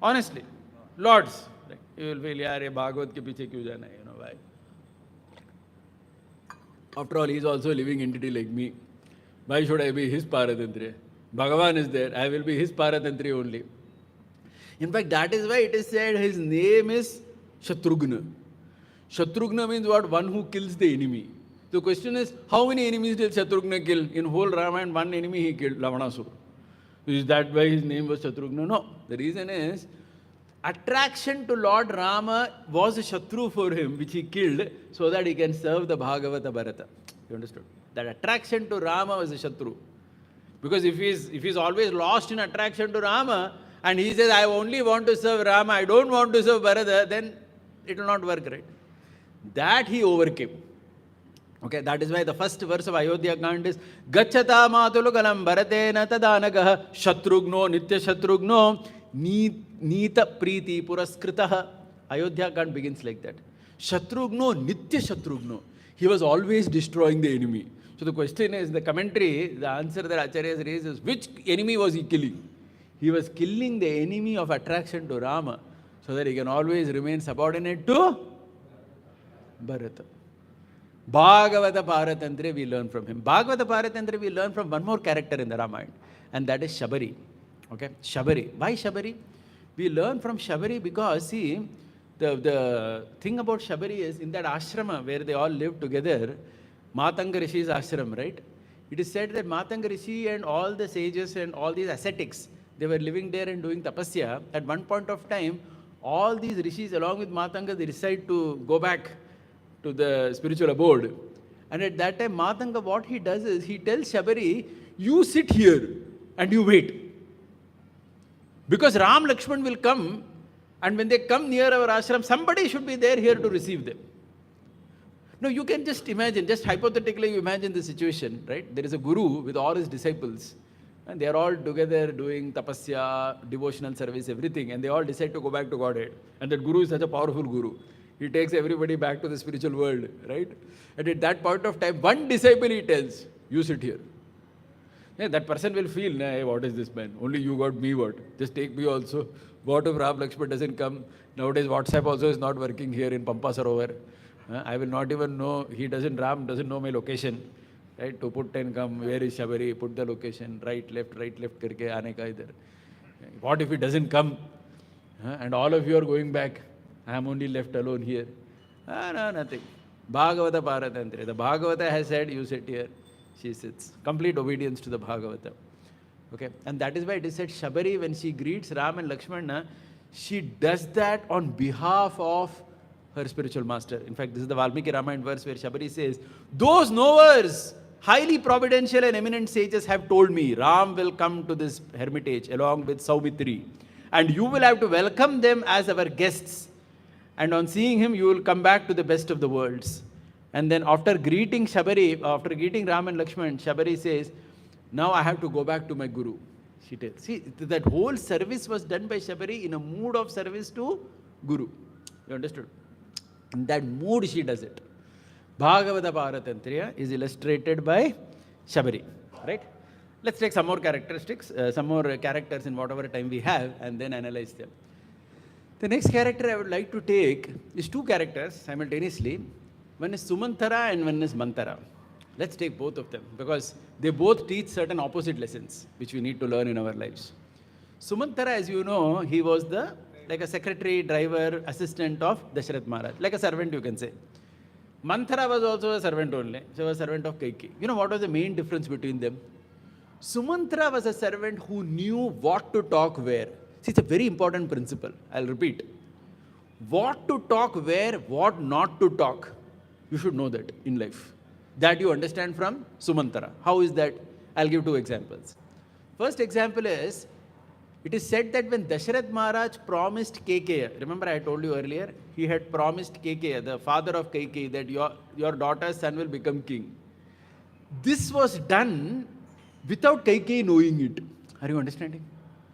Honestly, Lord's. Like, you will feel, yaar, ye Bhagavat ke piche kyun jana hai, why? After all, he is also a living entity like me. Why should I be his Paratantriya? Bhagavan is there, I will be his Paratantriya only. In fact, that is why it is said his name is Shatrughna. Shatrughna means what? One who kills the enemy. The question is, how many enemies did Shatrughna kill? In whole Ramayana, one enemy he killed, Lavanasura. Is that why his name was Shatrughna? No. The reason is, attraction to Lord Rama was a Shatru for him, which he killed, so that he can serve the Bhagavata Bharata. You understood? That attraction to Rama was a Shatru. Because if he's always lost in attraction to Rama, and he says, I only want to serve Rama, I don't want to serve Bharata, then it will not work, right? That he overcame. Okay, that is why the first verse of Ayodhya Kand is Gachata Matulugalam Bharatena Tadanagaha Shatrugno Nitya Shatrugno Nita Priti Puraskritah. Ayodhya Kand begins like that. Shatrugno Nitya Shatrugno. He was always destroying the enemy. So the question is, the commentary, the answer that Acharya raised is, which enemy was he killing? He was killing the enemy of attraction to Rama, so that he can always remain subordinate to Bharata. Bhagavata Paratantra we learn from him. Bhagavata Paratantra we learn from one more character in the Ramayana, and that is Shabari. Okay, Shabari. Why Shabari? We learn from Shabari because, see, the thing about Shabari is, in that ashrama where they all live together, Matanga Rishi's ashram, right? It is said that Matanga Rishi and all the sages and all these ascetics, they were living there and doing tapasya. At one point of time, all these rishis along with Matanga, they decide to go back to the spiritual abode. And at that time, Matanga, what he does is, he tells Shabari, you sit here and you wait. Because Ram Lakshman will come, and when they come near our ashram, somebody should be there here to receive them. Now you can just imagine, just hypothetically you imagine the situation, right? There is a guru with all his disciples, and they are all together doing tapasya, devotional service, everything, and they all decide to go back to Godhead. And that guru is such a powerful guru. He takes everybody back to the spiritual world, right? And at that point of time, one disciple he tells, you sit here. Yeah, that person will feel, nah, hey, what is this man? Only you got me, what? Just take me also. What if Ram Lakshman doesn't come? Nowadays WhatsApp also is not working here in Pampa Sarovar. I will not even know, Ram doesn't know my location. Right? To put and come, where is Shabari? Put the location, right, left, karke aane ka idhar. What if he doesn't come? And all of you are going back. I am only left alone here. No, nothing. Bhagavata Paratantra. The Bhagavata has said, you sit here. She sits. Complete obedience to the Bhagavata. Okay, and that is why it is said, Shabari, when she greets Ram and Lakshmana, she does that on behalf of her spiritual master. In fact, this is the Valmiki Ramayana verse where Shabari says, those knowers, highly providential and eminent sages have told me, Ram will come to this hermitage along with Saumitri, and you will have to welcome them as our guests. And on seeing him, you will come back to the best of the worlds. And then after greeting Shabari, after greeting Ram and Lakshman, Shabari says, now I have to go back to my guru. She tells. See, that whole service was done by Shabari in a mood of service to Guru. You understood? In that mood she does it. Bhagavata Paratantriya is illustrated by Shabari. Right? Let's take some more characteristics, some more characters in whatever time we have, and then analyze them. The next character I would like to take is two characters simultaneously. One is Sumantara and one is Mantara. Let's take both of them because they both teach certain opposite lessons which we need to learn in our lives. Sumantara, as you know, he was like a secretary, driver, assistant of Dasharath Maharaj, like a servant you can say. Mantara was also a servant only. She was a servant of Kaikeyi. You know what was the main difference between them? Sumantara was a servant who knew what to talk where. See, it's a very important principle. I'll repeat. What to talk where, what not to talk. You should know that in life. That you understand from Sumantara. How is that? I'll give two examples. First example is, it is said that when Dasharath Maharaj promised Kaikeyi, remember I told you earlier, he had promised Kaikeyi, the father of Kaikeyi, that your daughter's son will become king. This was done without Kaikeyi knowing it. Are you understanding?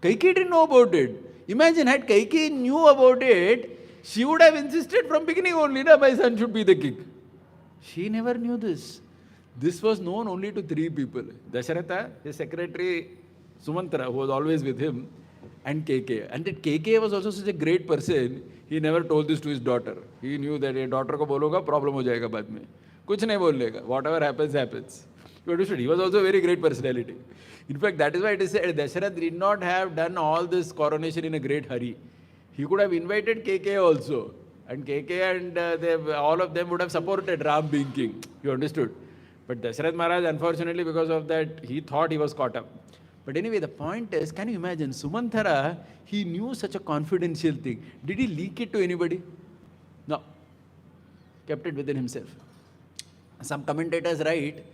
Kaikeyi didn't know about it. Imagine, had Kaikeyi knew about it, she would have insisted from beginning only, na, my son should be the king. She never knew this. This was known only to three people. Dasharatha, his secretary, Sumantara, who was always with him, and Kaikeyi. And that Kaikeyi was also such a great person, he never told this to his daughter. He knew that your daughter ko bologa, problem ho jayega baad mein. Kuch nahi bolega. Whatever happens, happens. You understood? He was also a very great personality. In fact, that is why it is said Dasharath did not have done all this coronation in a great hurry. He could have invited Kaikeyi also. And Kaikeyi and all of them would have supported Ram being king. You understood? But Dasharath Maharaj, unfortunately, because of that, he thought he was caught up. But anyway, the point is, can you imagine, Sumantara, he knew such a confidential thing. Did he leak it to anybody? No. Kept it within himself. Some commentators write,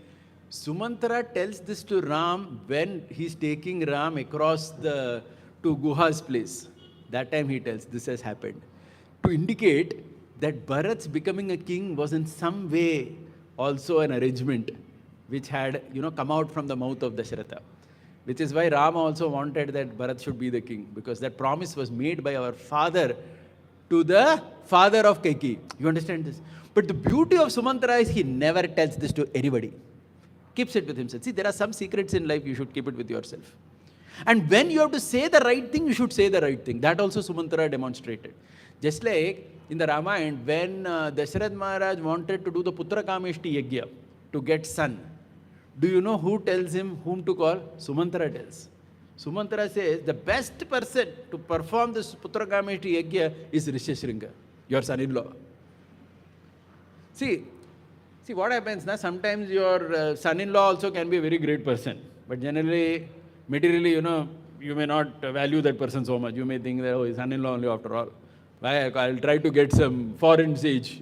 Sumantara tells this to Ram when he's taking Ram across to Guha's place. That time he tells, this has happened. To indicate that Bharat's becoming a king was in some way also an arrangement which had, come out from the mouth of Dasharatha. Which is why Rama also wanted that Bharat should be the king, because that promise was made by our father to the father of Kaikeyi. You understand this? But the beauty of Sumantra is he never tells this to anybody. Keeps it with himself. See, there are some secrets in life, you should keep it with yourself. And when you have to say the right thing, you should say the right thing. That also Sumantra demonstrated. Just like in the Ramayana, when Dasharath Maharaj wanted to do the Putra Kameshti Yajna to get son, do you know who tells him whom to call? Sumantra tells. Sumantra says the best person to perform this Putra Kameshti Yajna is Rishishringa, your son-in-law. See what happens now, sometimes your son-in-law also can be a very great person, but generally, materially, you may not value that person so much. You may think that, oh, his son-in-law only after all. I'll try to get some foreign sage,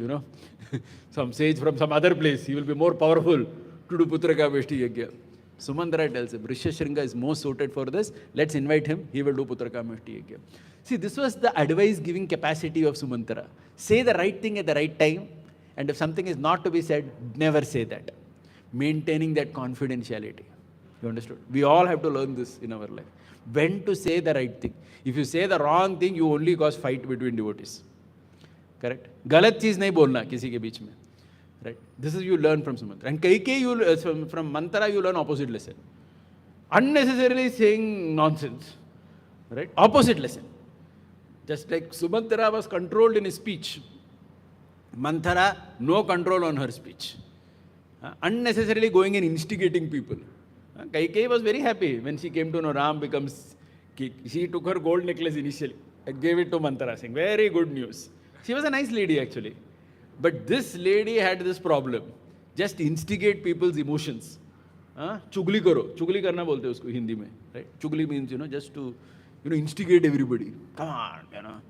some sage from some other place. He will be more powerful to do Putra Kameshti Yajna. Sumantra tells him, Rishishringa is most suited for this. Let's invite him. He will do Putra Kameshti Yajna. See, this was the advice-giving capacity of Sumantra. Say the right thing at the right time. And if something is not to be said, never say that. Maintaining that confidentiality. You understood? We all have to learn this in our life. When to say the right thing. If you say the wrong thing, you only cause fight between devotees. Correct? Galat cheez nahi bolna kisi ke beech mein. Right? This is you learn from Sumantra. And Kaikeyi, from Mantra, you learn opposite lesson. Unnecessarily saying nonsense. Right? Opposite lesson. Just like Sumantra was controlled in his speech. Manthara, no control on her speech. Unnecessarily going and instigating people. Kaikeyi was very happy when she came to know Ram becomes king. She took her gold necklace initially and gave it to Manthara, saying, very good news. She was a nice lady actually. But this lady had this problem. Just instigate people's emotions. Chugli karo. Chugli karna bolte usko Hindi mein. Right? Chugli means, just to, instigate everybody. Come on,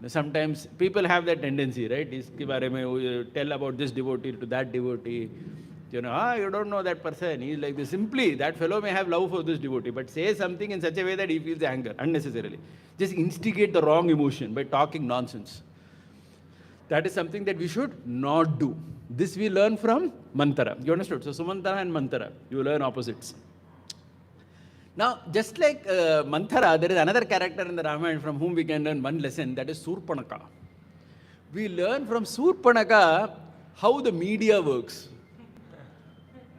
sometimes people have that tendency, right? Iske bare mein, tell about this devotee to that devotee. You don't know that person. He's like this. Simply, that fellow may have love for this devotee, but say something in such a way that he feels anger, unnecessarily. Just instigate the wrong emotion by talking nonsense. That is something that we should not do. This we learn from Manthara. You understood? So, Sumantra and Manthara, you learn opposites. Now, just like Manthara, there is another character in the Ramayana from whom we can learn one lesson, that is Surpanaka. We learn from Surpanaka how the media works.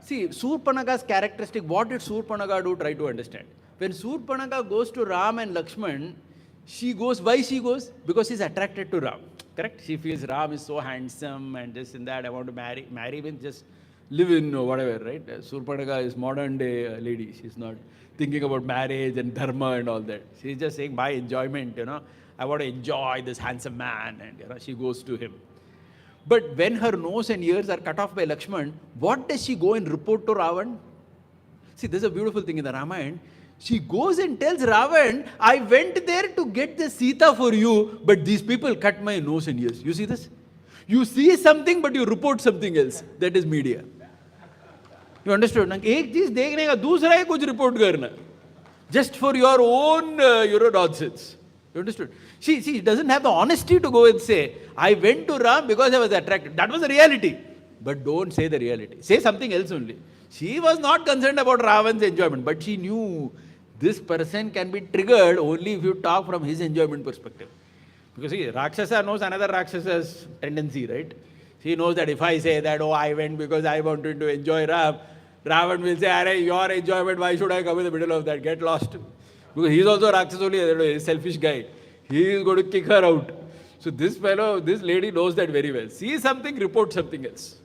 See, Surpanaka's characteristic, what did Surpanaka do? Try to understand. When Surpanaka goes to Ram and Lakshman, she goes, why she goes? Because she's attracted to Ram. Correct? She feels Ram is so handsome and this and that, I want to marry. Marry means just live in or whatever, right? Surpanaka is modern day lady. She's not thinking about marriage and dharma and all that. She's just saying, my enjoyment, I want to enjoy this handsome man, and she goes to him. But when her nose and ears are cut off by Lakshman, what does she go and report to Ravan? See, there's a beautiful thing in the Ramayana. She goes and tells Ravan, I went there to get the Sita for you, but these people cut my nose and ears. You see this? You see something, but you report something else. That is media. You understood? एक चीज देखने का दूसरा ही कुछ report करना. Just for your own nonsense. You understood? She doesn't have the honesty to go and say, I went to Ram because I was attracted. That was the reality. But don't say the reality. Say something else only. She was not concerned about Ravan's enjoyment, but she knew this person can be triggered only if you talk from his enjoyment perspective. Because see, Rakshasa knows another Rakshasa's tendency, right? He knows that if I say that, oh, I went because I wanted to enjoy Ram, Ravan will say, Arey, your enjoyment, why should I come in the middle of that? Get lost. Because he's also a Rakshasa only, a selfish guy. He is going to kick her out. So this fellow, this lady knows that very well. See something, report something else.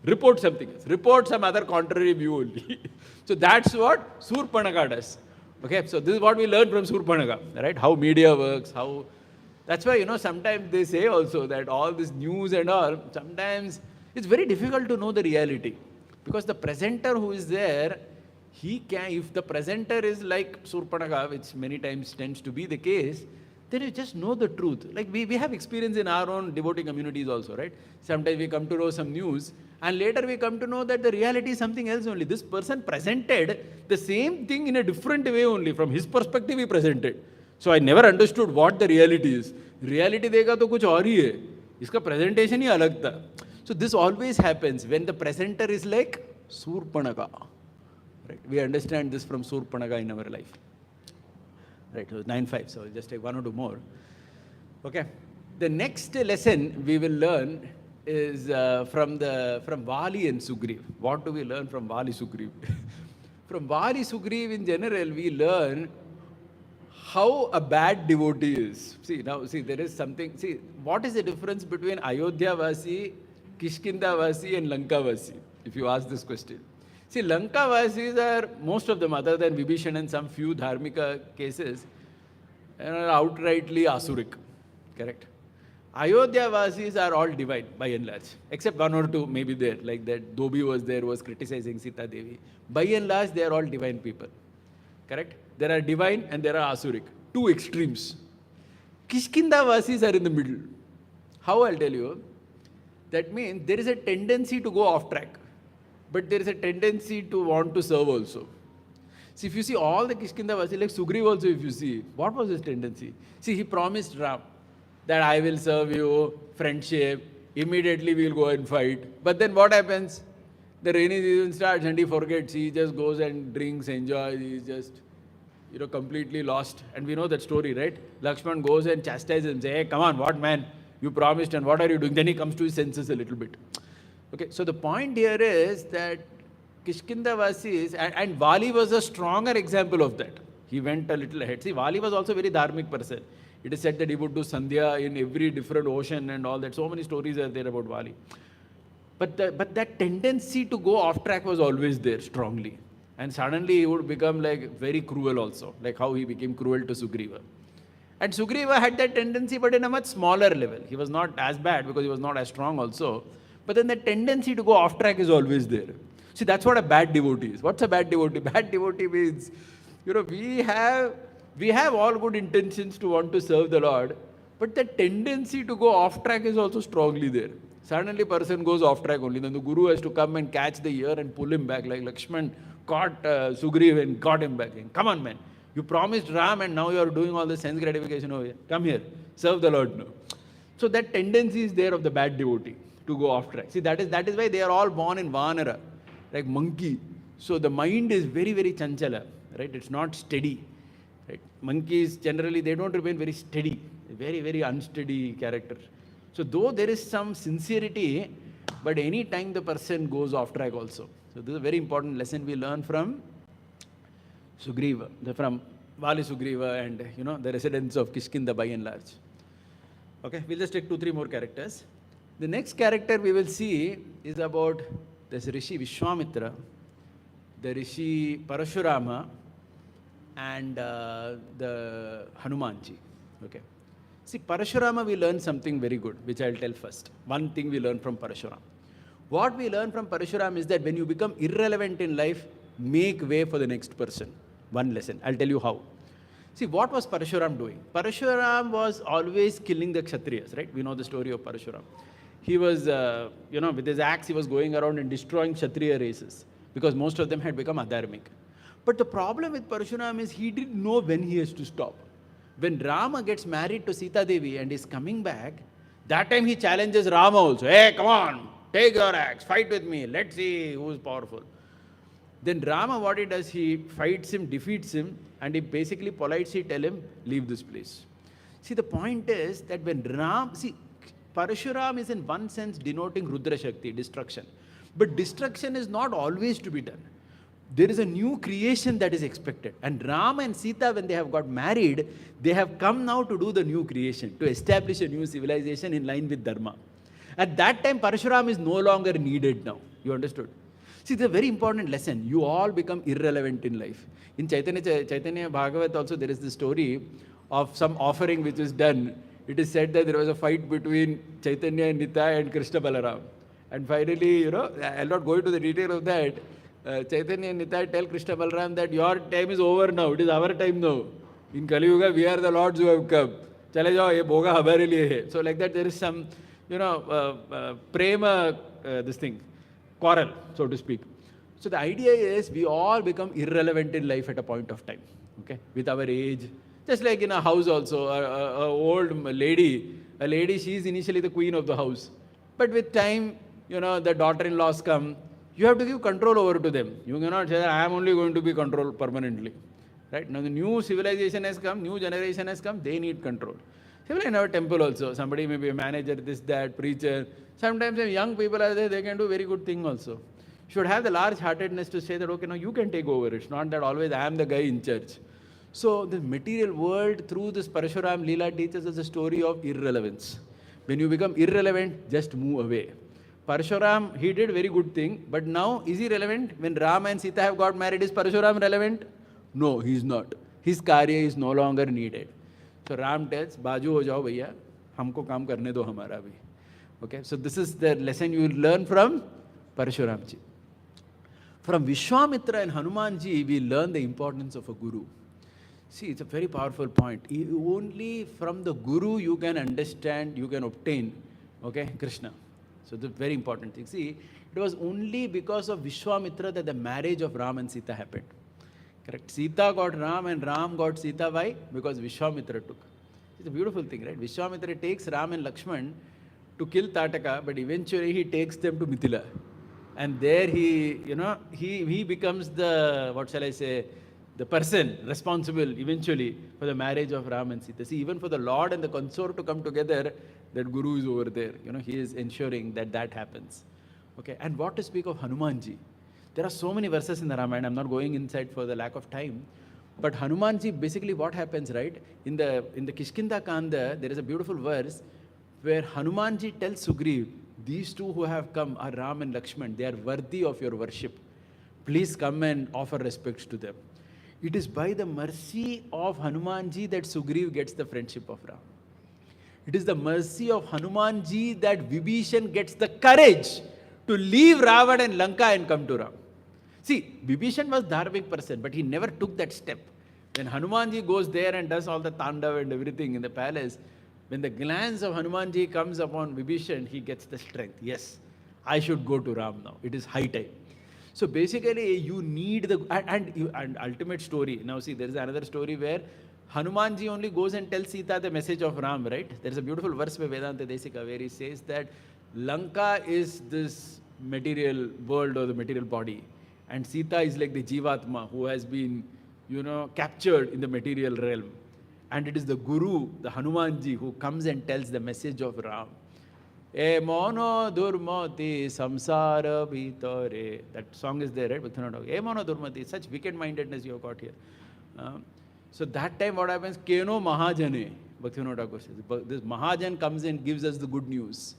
Report something else. Report some other contrary view only. So that's what Surpanaka does. Okay, so this is what we learn from Surpanaka, right? How media works, how... That's why, sometimes they say also that all this news and all, sometimes it's very difficult to know the reality. Because the presenter who is there, he can, if the presenter is like Surpanaka, which many times tends to be the case, then you just know the truth. Like we have experience in our own devotee communities also, right? Sometimes we come to know some news, and later we come to know that the reality is something else only. This person presented the same thing in a different way only. From his perspective, he presented. So I never understood what the reality is. Reality देखा तो कुछ और ही है. इसका presentation ही अलग था. So this always happens when the presenter is like Surpanaka. Right? We understand this from Surpanaka in our life. Right, so 9-5, so I'll just take one or two more. Okay. The next lesson we will learn is from Vali and Sugriv. What do we learn from Vali Sugriv? From Vali Sugriv in general, we learn how a bad devotee is. See, there is something. See, what is the difference between Ayodhya Vasi, Kishkinda Vasi, and Lanka Vasi? If you ask this question. See, Lanka Vasis are, most of them, other than Vibhishan and some few Dharmika cases, are outrightly Asuric. Correct? Ayodhya Vasis are all divine, by and large. Except one or two, maybe there. Like that Dobi was there, was criticizing Sita Devi. By and large, they are all divine people. Correct? There are divine and there are Asuric. Two extremes. Kishkinda Vasis are in the middle. How? I'll tell you. That means there is a tendency to go off track. But there is a tendency to want to serve also. See, if you see all the Kishkinda Vasi, like Sugriv also, if you see, what was his tendency? See, he promised Ram that I will serve you, friendship, immediately we will go and fight. But then what happens? The rainy season starts and he forgets. He just goes and drinks, enjoys. He is just, completely lost. And we know that story, right? Lakshman goes and chastises him, say, hey, come on, what man? You promised and what are you doing? Then he comes to his senses a little bit. Okay, so the point here is that Kishkinda Vasis, and Vali was a stronger example of that. He went a little ahead. See, Vali was also a very dharmic person. It is said that he would do Sandhya in every different ocean and all that. So many stories are there about Vali. But that tendency to go off track was always there strongly. And suddenly he would become like very cruel also, like how he became cruel to Sugriva. And Sugriva had that tendency, but in a much smaller level. He was not as bad because he was not as strong also. But then the tendency to go off track is always there. See, that's what a bad devotee is. What's a bad devotee? Bad devotee means, we have all good intentions to want to serve the Lord, but the tendency to go off track is also strongly there. Suddenly person goes off track only. Then the Guru has to come and catch the ear and pull him back, like Lakshman caught Sugriv and got him back. Come on, man. You promised Ram and now you are doing all the sense gratification over here. Come here. Serve the Lord now. So that tendency is there of the bad devotee to go off track. See, that is why they are all born in Vanara, like monkey. So the mind is very, very chanchala, right? It's not steady. Right? Monkeys generally, they don't remain very steady. Very, very unsteady character. So though there is some sincerity, but any time the person goes off track also. So this is a very important lesson we learn from Sugriva, from Vali Sugriva and the residents of Kishkinda by and large. Okay, we'll just take 2-3 more characters. The next character we will see is about this Rishi Vishwamitra, the Rishi Parashurama, and the Hanumanji. Okay. See, Parashurama, we learn something very good, which I'll tell first. One thing we learn from Parashurama. What we learn from Parashurama is that when you become irrelevant in life, make way for the next person. One lesson. I'll tell you how. See, what was Parashuram doing? Parashuram was always killing the Kshatriyas, right? We know the story of Parashuram. He was, with his axe, he was going around and destroying Kshatriya races because most of them had become adharmic. But the problem with Parashuram is he didn't know when he has to stop. When Rama gets married to Sita Devi and is coming back, that time he challenges Rama also. Hey, come on, take your axe, fight with me. Let's see who is powerful. Then Rama, what he does, he fights him, defeats him, and he basically politely tells him, leave this place. See, the point is that when Parashuram is in one sense denoting Rudra Shakti, destruction. But destruction is not always to be done. There is a new creation that is expected. And Rama and Sita, when they have got married, they have come now to do the new creation, to establish a new civilization in line with Dharma. At that time, Parashuram is no longer needed now. You understood? See, it's a very important lesson. You all become irrelevant in life. In Chaitanya Bhagavat also, there is the story of some offering which is done. It is said that there was a fight between Chaitanya and Nitai and Krishna Balaram. And finally, I'll not go into the detail of that. Chaitanya and Nitai tell Krishna Balaram that your time is over now. It is our time now. In Kali Yuga, we are the lords who have come. Chale jao, ye bhoga hamare liye hai. So like that, there is some, prema, quarrel, so to speak. So the idea is we all become irrelevant in life at a point of time, okay, with our age. Just like in a house also, a old lady, she is initially the queen of the house. But with time, the daughter-in-laws come, you have to give control over to them. You cannot say, I am only going to be controlled permanently. Right? Now the new civilization has come, new generation has come, they need control. Similarly in our temple also, somebody may be a manager, this, that, preacher. Sometimes if young people are there, they can do very good thing also. Should have the large-heartedness to say that, okay, now you can take over. It's not that always I am the guy in church. So the material world through this Parashuram Leela teaches us a story of irrelevance. When you become irrelevant, just move away. Parashuram, he did very good thing, but now is he relevant? When Rama and Sita have got married, is Parashuram relevant? No, he is not. His karya is no longer needed. So Ram tells, Baju ho jao bhaiya, humko kaam karne do hamara bhi. Okay, so this is the lesson you will learn from Parashuram ji. From Vishwamitra and Hanuman ji, we learn the importance of a guru. See, it's a very powerful point. Only from the guru you can understand, you can obtain, okay, Krishna. So the very important thing. See, it was only because of Vishwamitra that the marriage of Ram and Sita happened. Correct. Sita got Ram and Ram got Sita. Why? Because Vishwamitra took. It's a beautiful thing, right? Vishwamitra takes Ram and Lakshman to kill Tataka, but eventually he takes them to Mithila. And there he becomes the, what shall I say, the person responsible eventually for the marriage of Ram and Sita. See, even for the Lord and the consort to come together, that Guru is over there. He is ensuring that that happens. Okay. And what to speak of Hanumanji? There are so many verses in the Ramayana. I'm not going inside for the lack of time. But Hanumanji, basically what happens, right? In the Kishkinda Kanda, there is a beautiful verse where Hanumanji tells Sugriv, these two who have come are Ram and Lakshman. They are worthy of your worship. Please come and offer respects to them. It is by the mercy of Hanumanji that Sugriv gets the friendship of Ram. It is the mercy of Hanumanji that Vibhishan gets the courage to leave Ravan and Lanka and come to Ram. See, Vibhishan was a dharmic person, but he never took that step. When Hanumanji goes there and does all the tandav and everything in the palace, when the glance of Hanumanji comes upon Vibhishan, he gets the strength. Yes, I should go to Ram now. It is high time. So basically, you need the, and ultimate story. Now see, there is another story where Hanumanji only goes and tells Sita the message of Ram, right? There is a beautiful verse by Vedanta Desika where he says that Lanka is this material world or the material body. And Sita is like the Jivatma who has been, captured in the material realm. And it is the Guru, the Hanumanji, who comes and tells the message of Ram. E mono durmati samsara vitare. That song is there, right? E mono durmati. Such wicked-mindedness you have got here. So that time what happens? Keno Mahajane. Bhaktivinoda Thakur says. This Mahajan comes and gives us the good news.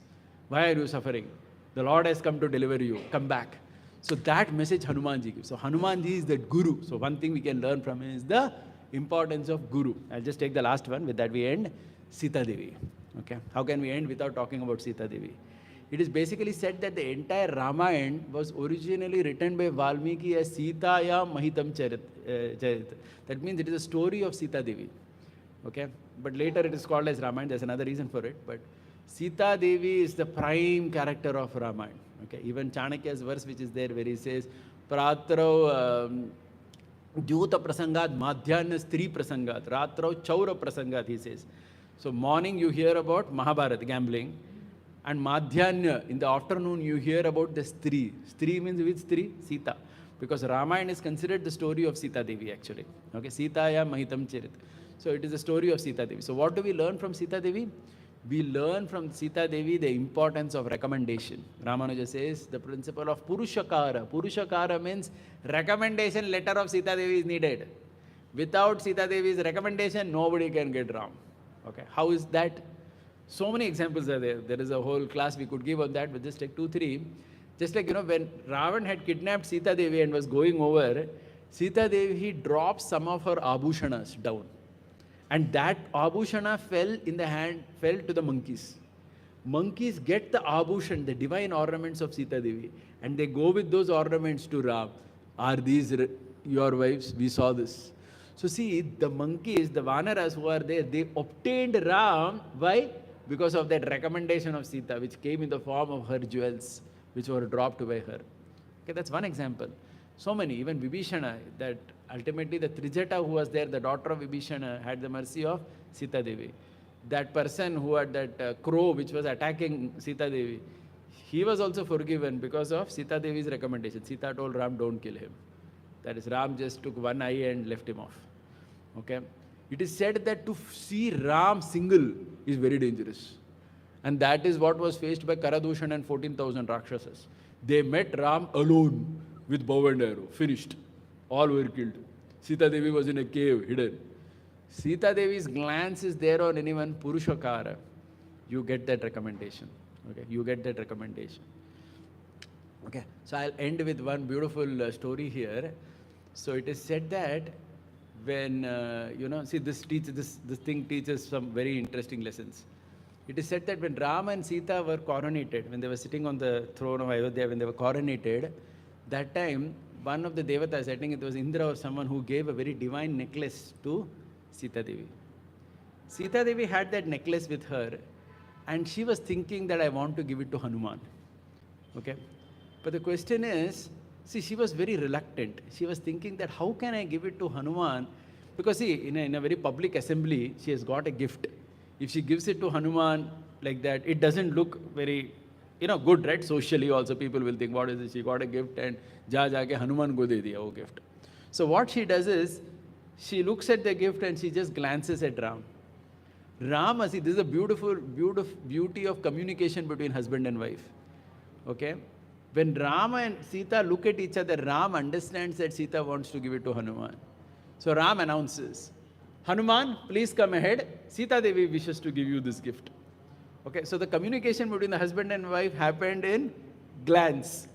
Why are you suffering? The Lord has come to deliver you. Come back. So that message Hanumanji gives. So Hanumanji is that Guru. So one thing we can learn from him is the importance of Guru. I'll just take the last one. With that we end. Sita Devi. Okay. How can we end without talking about Sita Devi? It is basically said that the entire Ramayana was originally written by Valmiki as Sita Ya Mahitam Charit. That means it is a story of Sita Devi. Okay. But later it is called as Ramayana. There's another reason for it. But Sita Devi is the prime character of Ramayana. Okay. Even Chanakya's verse which is there where he says, Pratrau Jyuta Prasangat Madhyana Stri Prasangat Ratrau Chaura Prasangat, he says. So morning you hear about Mahabharata, gambling. And Madhyanya, in the afternoon, you hear about the Stri. Stri means which Stri? Sita. Because Ramayana is considered the story of Sita Devi actually. Okay, Sita Ya Mahitam Charit. So it is the story of Sita Devi. So what do we learn from Sita Devi? We learn from Sita Devi the importance of recommendation. Ramanuja says the principle of Purushakara. Purushakara means recommendation letter of Sita Devi is needed. Without Sita Devi's recommendation, nobody can get Ram. Okay, how is that? So many examples are there. There is a whole class we could give on that, but just take 2, 3. Just like, when Ravan had kidnapped Sita Devi and was going over, Sita Devi, he dropped some of her abhushanas down. And that abhushana fell to the monkeys. Monkeys get the abhushan, the divine ornaments of Sita Devi, and they go with those ornaments to Ram. Are these your wives? We saw this. So see, the monkeys, the Vanaras who are there, they obtained Ram. Why? Because of that recommendation of Sita, which came in the form of her jewels, which were dropped by her. Okay, that's one example. So many, even Vibhishana, that ultimately the Trijata who was there, the daughter of Vibhishana, had the mercy of Sita Devi. That person who had that crow which was attacking Sita Devi, he was also forgiven because of Sita Devi's recommendation. Sita told Ram, don't kill him. That is, Ram just took one eye and left him off. Okay? It is said that to see Ram single is very dangerous. And that is what was faced by Karadushan and 14,000 Rakshasas. They met Ram alone with bow and arrow. Finished. All were killed. Sita Devi was in a cave, hidden. Sita Devi's glance is there on anyone, Purushakara. You get that recommendation. Okay, you get that recommendation. Okay, so I'll end with one beautiful story here. So it is said that when, see this thing teaches some very interesting lessons. It is said that when Rama and Sita were coronated, when they were sitting on the throne of Ayodhya, when they were coronated, that time, one of the devatas, I think it was Indra or someone, who gave a very divine necklace to Sita Devi. Sita Devi had that necklace with her, and she was thinking that I want to give it to Hanuman. Okay? But the question is, see, she was very reluctant. She was thinking that how can I give it to Hanuman? Because see, in a very public assembly, she has got a gift. If she gives it to Hanuman like that, it doesn't look very, good, right? Socially also people will think, what is this? She got a gift and jaake Hanuman ko de diya wo gift. So what she does is, she looks at the gift and she just glances at Ram. Ram, see, this is a beauty of communication between husband and wife. Okay? When Rama and Sita look at each other, Ram understands that Sita wants to give it to Hanuman. So Ram announces, Hanuman, please come ahead. Sita Devi wishes to give you this gift. Okay, so the communication between the husband and wife happened in glance.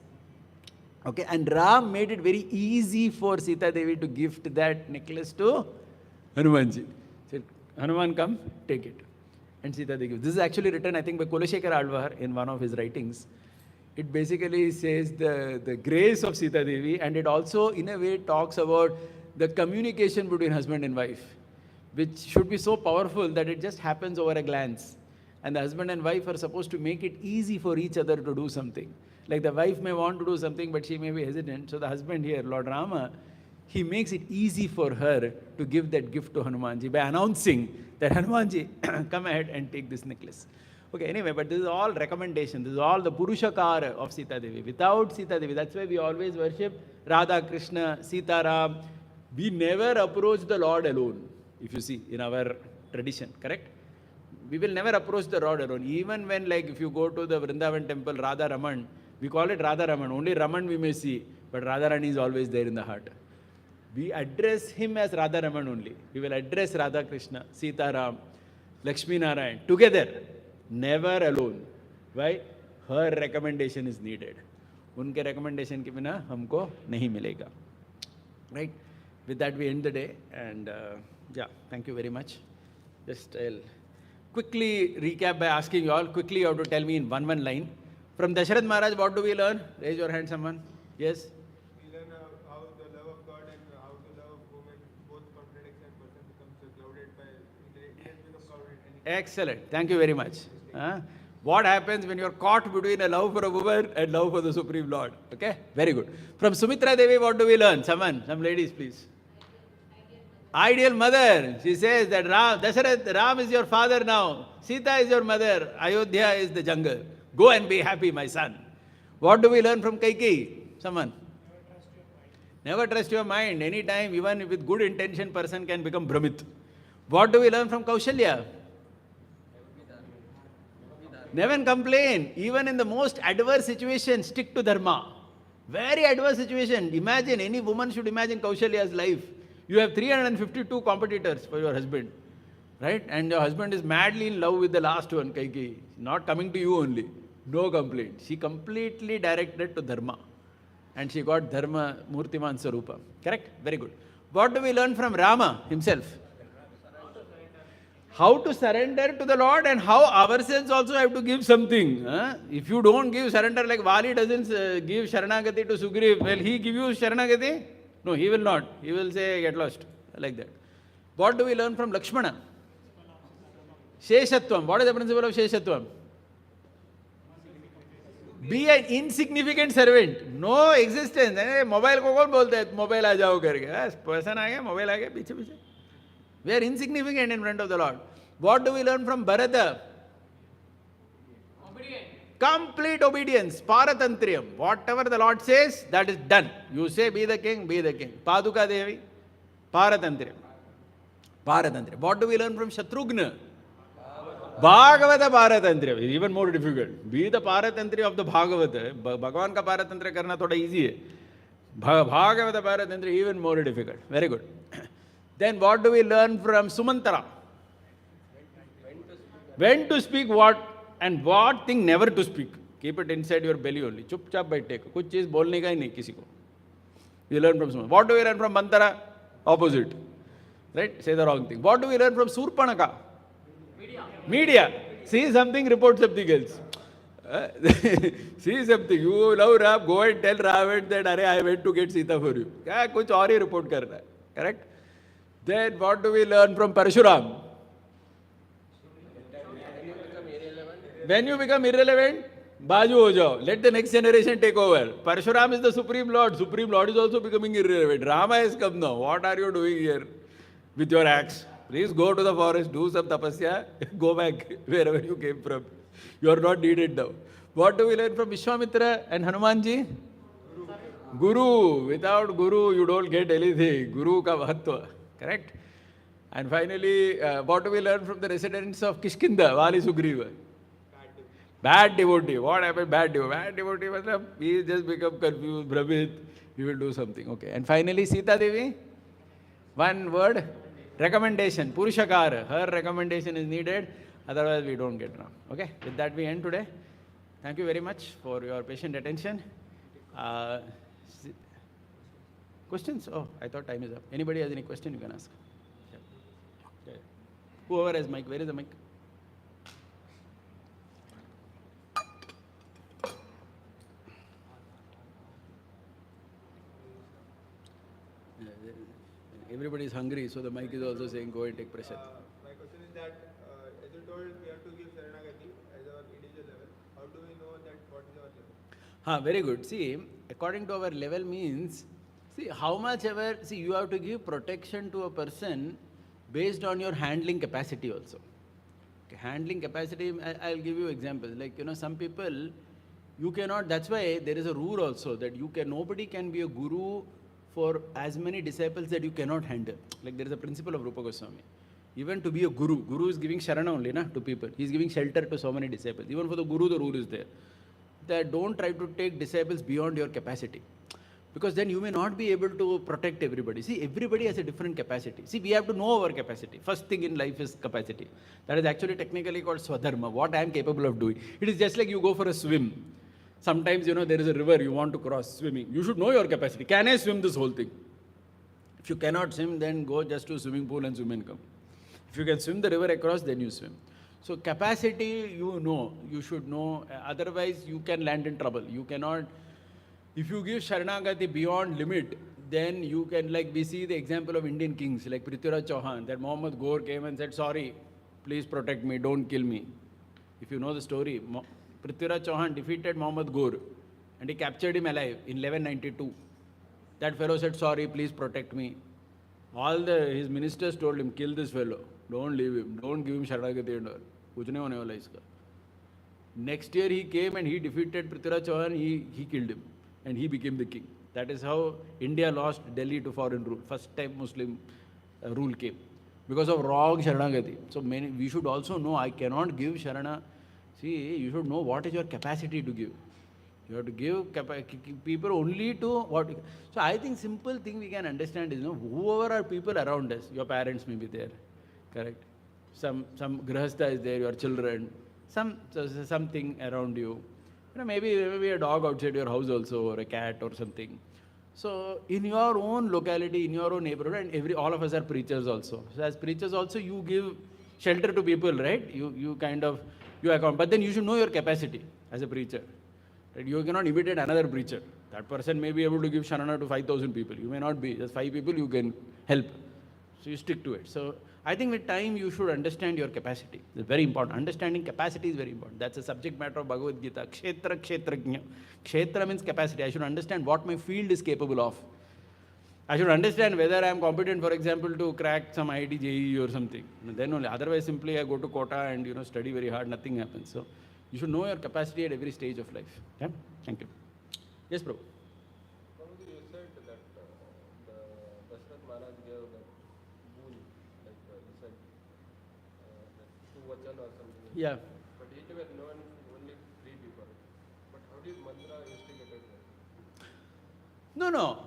Okay, and Ram made it very easy for Sita Devi to gift that necklace to Hanumanji. Said, Hanuman, come, take it. And Sita Devi gives. This is actually written, I think, by Kulashekar Alvar in one of his writings. It basically says the grace of Sita Devi, and it also, in a way, talks about the communication between husband and wife, which should be so powerful that it just happens over a glance. And the husband and wife are supposed to make it easy for each other to do something. Like the wife may want to do something, but she may be hesitant. So the husband here, Lord Rama, he makes it easy for her to give that gift to Hanumanji by announcing that Hanumanji, come ahead and take this necklace. Okay, anyway, but this is all recommendation. This is all the Purushakara of Sita Devi. Without Sita Devi, that's why we always worship Radha, Krishna, Sita Ram. We never approach the Lord alone, if you see, in our tradition, correct? We will never approach the Lord alone. Even when, like, if you go to the Vrindavan temple, Radha Raman, we call it Radha Raman. Only Raman we may see, but Radha Rani is always there in the heart. We address him as Radha Raman only. We will address Radha Krishna, Sita Ram, Lakshmi Narayan, together, never alone. Why? Her recommendation is needed. Unke recommendation ke bina humko nahi milega. Right? With that we end the day, and thank you very much. Just I'll quickly recap by asking you all, quickly you have to tell me in one line. From Dasharath Maharaj, what do we learn? Raise your hand, someone. Yes? We learn how the love of God and how the love of woman both contradicts and person becomes clouded by, it becomes clouded. Excellent. Thank you very much. What happens when you're caught between a love for a woman and love for the Supreme Lord? Okay? Very good. From Sumitra Devi, what do we learn? Someone, some ladies, please. Ideal mother. She says that Ram is your father now. Sita is your mother. Ayodhya is the jungle. Go and be happy, my son. What do we learn from Kaikeyi? Someone. Never trust your mind. Anytime, even with good intention, person can become Brahmit. What do we learn from Kaushalya? Never complain. Even in the most adverse situation, stick to dharma. Very adverse situation. Imagine, any woman should imagine Kaushalya's life. You have 352 competitors for your husband, right? And your husband is madly in love with the last one, Kaikeyi. Not coming to you only. No complaint. She completely directed to dharma. And she got dharma murtiman sarupa. Correct? Very good. What do we learn from Rama himself? How to surrender to the Lord, and how ourselves also have to give something. If you don't give surrender, like Vali doesn't give Sharanagati to Sugriv, will he give you Sharanagati? No, he will not. He will say, get lost. Like that. What do we learn from Lakshmana? Sheshatvam. What is the principle of Sheshatvam? Be an insignificant servant. No existence. Mobile ko kaun bolte hai? Mobile aa jao karke. Person aa gaya, mobile aa gaya, piche piche. We are insignificant in front of the Lord. What do we learn from Bharata? Complete obedience, paratantriyam. Whatever the Lord says, that is done. You say, be the king, be the king. Paduka Devi, paratantriyam. Paratantriyam. What do we learn from Shatrughna? Bhagavata Paratantriya is even more difficult. Be the Paratantriya of the Bhagavata. Bhagavan ka Paratantriya karna thoda easy hai. Bhagavata Paratantriya even more difficult. Very good. Then what do we learn from Sumantara? When to speak what and what thing never to speak. Keep it inside your belly only. Chup chap baithe ko. Kuch cheez bolne ka hi nahi kisi ko. We learn from Sumantara. What do we learn from Mantara? Opposite. Right? Say the wrong thing. What do we learn from Surpanaka? Media. See something, report something else. See something. You love Ram, go and tell Ravan that I went to get Sita for you. Kuch aur hi report karna hai. Correct? Then what do we learn from Parshuram? When you become irrelevant, Baju ho jao. Let the next generation take over. Parshuram is the Supreme Lord. Supreme Lord is also becoming irrelevant. Rama has come now. What are you doing here with your axe? Please go to the forest, do some tapasya, go back wherever you came from. You are not needed now. What do we learn from Vishwamitra and Hanumanji? Guru. Without Guru, you don't get anything. Guru ka mahatva. Correct? And finally, what do we learn from the residents of Kishkinda, Vali Sugriva? Bad devotee. What happened? Bad devotee. Bad devotee, he just become confused, Brahmit. He will do something. Okay. And finally, Sita Devi? One word. Recommendation, Purushakara, her recommendation is needed, otherwise we don't get wrong. Okay, with that we end today. Thank you very much for your patient attention. Questions? Oh, I thought time is up. Anybody has any question, you can ask. Yeah. Whoever has mic, where is the mic? Everybody is hungry, so the mic is also saying, go and take pressure. My question is that, as you told, we have to give Saranagati as our individual level. How do we know that what is our level? Very good. See, according to our level means, see, how much ever, see, you have to give protection to a person based on your handling capacity also. Okay, handling capacity, I'll give you examples. Like, some people, you cannot, that's why there is a rule also that nobody can be a guru for as many disciples that you cannot handle. Like there is a principle of Rupa Goswami. Even to be a guru is giving sharana only to people. He is giving shelter to so many disciples. Even for the guru, the rule is there. That don't try to take disciples beyond your capacity. Because then you may not be able to protect everybody. See, everybody has a different capacity. See, we have to know our capacity. First thing in life is capacity. That is actually technically called Swadharma, what I am capable of doing. It is just like you go for a swim. Sometimes, there is a river you want to cross swimming. You should know your capacity. Can I swim this whole thing? If you cannot swim, then go just to a swimming pool and swim and come. If you can swim the river across, then you swim. So capacity, you should know. Otherwise, you can land in trouble. You cannot, if you give Sharanagati beyond limit, then you can, like we see the example of Indian kings, like Prithviraj Chauhan, that Muhammad Ghor came and said, sorry, please protect me, don't kill me. If you know the story, Prithviraj Chauhan defeated Muhammad Ghor and he captured him alive in 1192. That fellow said, sorry, please protect me. All his ministers told him, kill this fellow. Don't leave him. Don't give him Sharanagati and all. Kuch nahi hone wala iska. Next year he came and he defeated Prithviraj Chauhan. He killed him and he became the king. That is how India lost Delhi to foreign rule. First time Muslim rule came. Because of wrong Sharanagati. So we should also know, I cannot give Sharana. See, you should know what is your capacity to give. You have to give people only to what. So I think simple thing we can understand is, whoever are people around us, your parents may be there, correct? Some grihastha is there, your children, something around you. Maybe a dog outside your house also, or a cat or something. So in your own locality, in your own neighborhood, and all of us are preachers also. So as preachers also, you give shelter to people, right? You account. But then you should know your capacity as a preacher. Right? You cannot imitate another preacher. That person may be able to give Sharana to 5,000 people. You may not be. Just 5 people you can help. So you stick to it. So I think with time you should understand your capacity. It's very important. Understanding capacity is very important. That's a subject matter of Bhagavad Gita. Kshetra kshetrajna. Kshetra means capacity. I should understand what my field is capable of. I should understand whether I am competent, for example, to crack some IIT JEE or something. Then only. Otherwise, simply I go to Kota and study very hard. Nothing happens. So You should know your capacity at every stage of life. Yeah? Thank you. Yes, Prabhu. Prabhuji, you said that the Dashrath Maharaj gave that boon, like you said, that two vachan or something. Yeah. But it were known only 3 people. But how did mantra instigated that? No.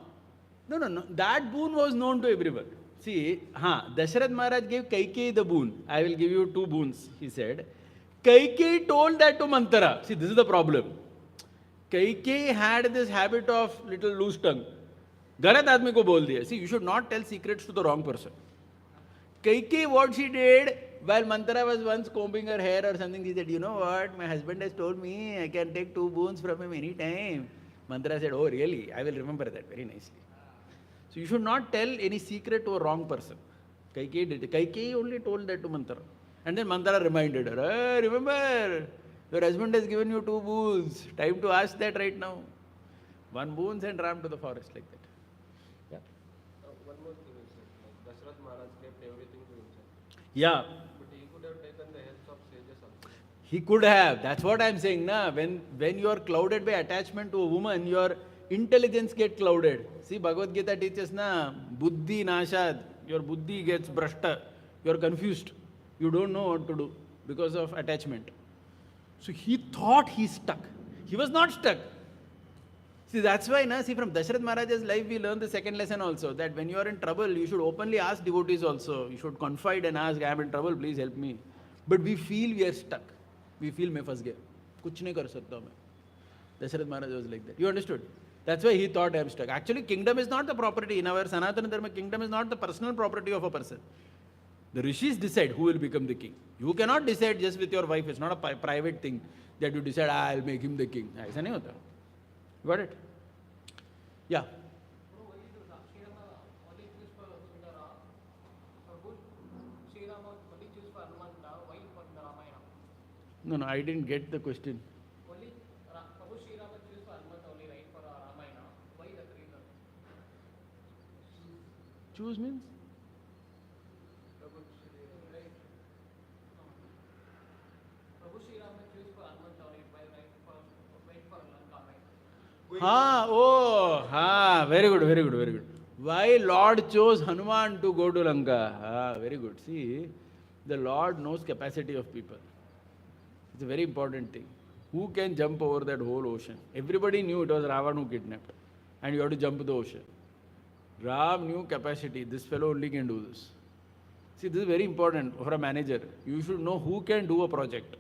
That boon was known to everyone. See, Dashrath Maharaj gave Kaikeyi the boon. I will give you 2 boons, he said. Kaikeyi told that to Manthara. See, this is the problem. Kaikeyi had this habit of little loose tongue. गलत आदमी को बोल दिया. See, you should not tell secrets to the wrong person. Kaikeyi, what she did, while Manthara was once combing her hair or something, she said, you know what, my husband has told me I can take 2 boons from him any time. Manthara said, oh really? I will remember that very nicely. So you should not tell any secret to a wrong person. Kaikeyi did it. Kaikeyi only told that to Manthara. And then Manthara reminded her, hey, remember, your husband has given you 2 boons. Time to ask that right now. 1 boon sent Ram to the forest like that. Yeah. One more thing is that like Dashrath Maharaj kept everything to himself. Yeah. But he could have taken the help of sages also. He could have. That's what I'm saying. Na? When you are clouded by attachment to a woman, your intelligence gets clouded. See, Bhagavad Gita teaches, na, buddhi nashad. Your buddhi gets brashta. You are confused. You don't know what to do because of attachment. So he thought he's stuck. He was not stuck. See, that's why, from Dashrath Maharaj's life, we learn the second lesson also, that when you are in trouble, you should openly ask devotees also. You should confide and ask, I am in trouble, please help me. But we feel we are stuck. We feel, मैं फंस गया. कुछ नहीं कर सकता मैं. Dashrath Maharaj was like that. You understood? That's why he thought I am stuck. Actually, kingdom is not the property. In our Sanatana Dharma, kingdom is not the personal property of a person. The rishis decide who will become the king. You cannot decide just with your wife. It's not a private thing that you decide, I'll make him the king. ऐसा नहीं होता. Got it? Yeah. No, I didn't get the question. Choose means? Very good. Why Lord chose Hanuman to go to Lanka? Very good. See, the Lord knows capacity of people. It's a very important thing. Who can jump over that whole ocean? Everybody knew it was Ravan who kidnapped. And you have to jump the ocean. Ram knew capacity. This fellow only can do this. See, this is very important for a manager. You should know who can do a project.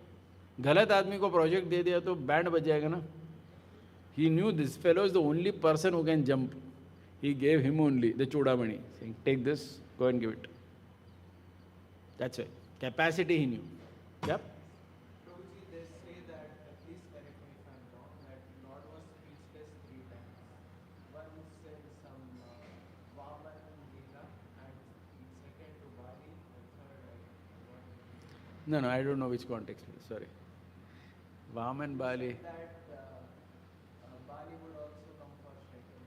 गलत आदमी को project दे दिया तो band बज जाएगा ना. He knew this fellow is the only person who can jump. He gave him only the Chudamani, saying, take this, go and give it. That's why. Capacity he knew. Yep. Prabhuji, they say that, please correct me if I'm wrong, that Lord was speechless 3 times. One said some Vaman Leela, and second to Bali, and third, No, I don't know which context. Sorry. Vaman Bali. that Bali would also come for shelter,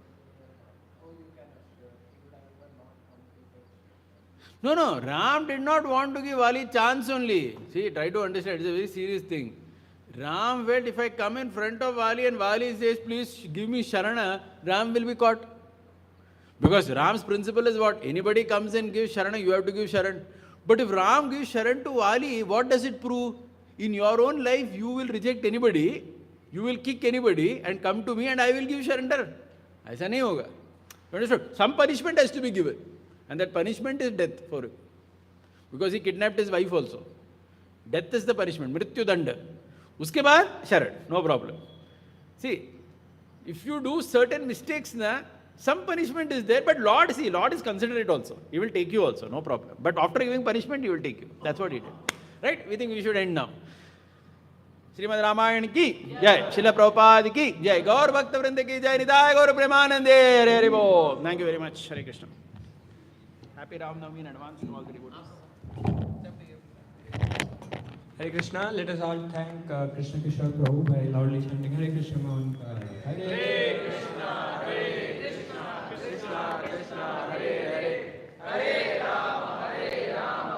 but you can assure, he would have even not come to fetch. No, Ram did not want to give Vali chance only. See, try to understand, it's a very serious thing. Ram felt if I come in front of Vali and Vali says, please give me Sharana, Ram will be caught. Because Ram's principle is what? Anybody comes and gives Sharana, you have to give Sharan. But if Ram gives Sharan to Vali, what does it prove? In your own life, you will reject anybody, you will kick anybody and come to me and I will give surrender. ऐसा नहीं होगा. You understood? Some punishment has to be given. And that punishment is death for him. Because he kidnapped his wife also. Death is the punishment. Mrityu danda. Uske baad, sharan. No problem. See, if you do certain mistakes, some punishment is there. But Lord is considerate also. He will take you also. No problem. But after giving punishment, he will take you. That's what he did. Right? We think we should end now. Shrimad Ramayan की जय, श्रील प्रभुपाद की जय, गौर भक्त वृंद की जय, निताय गौर प्रेमानंदे, हरे हरि बोल. Thank you very much. Hare Krishna. Happy Ram Navami in advance to all the devotees. Hare Krishna. Let us all thank Krishna Kishore Prabhu by loudly chanting Hare Krishna Mantra. Hare Krishna, Krishna Krishna, Hare Hare, Hare Rama, Rama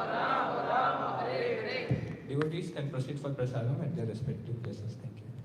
Rama, Hare Hare. Devotees, can proceed for prasadam at their respective places. Thank you.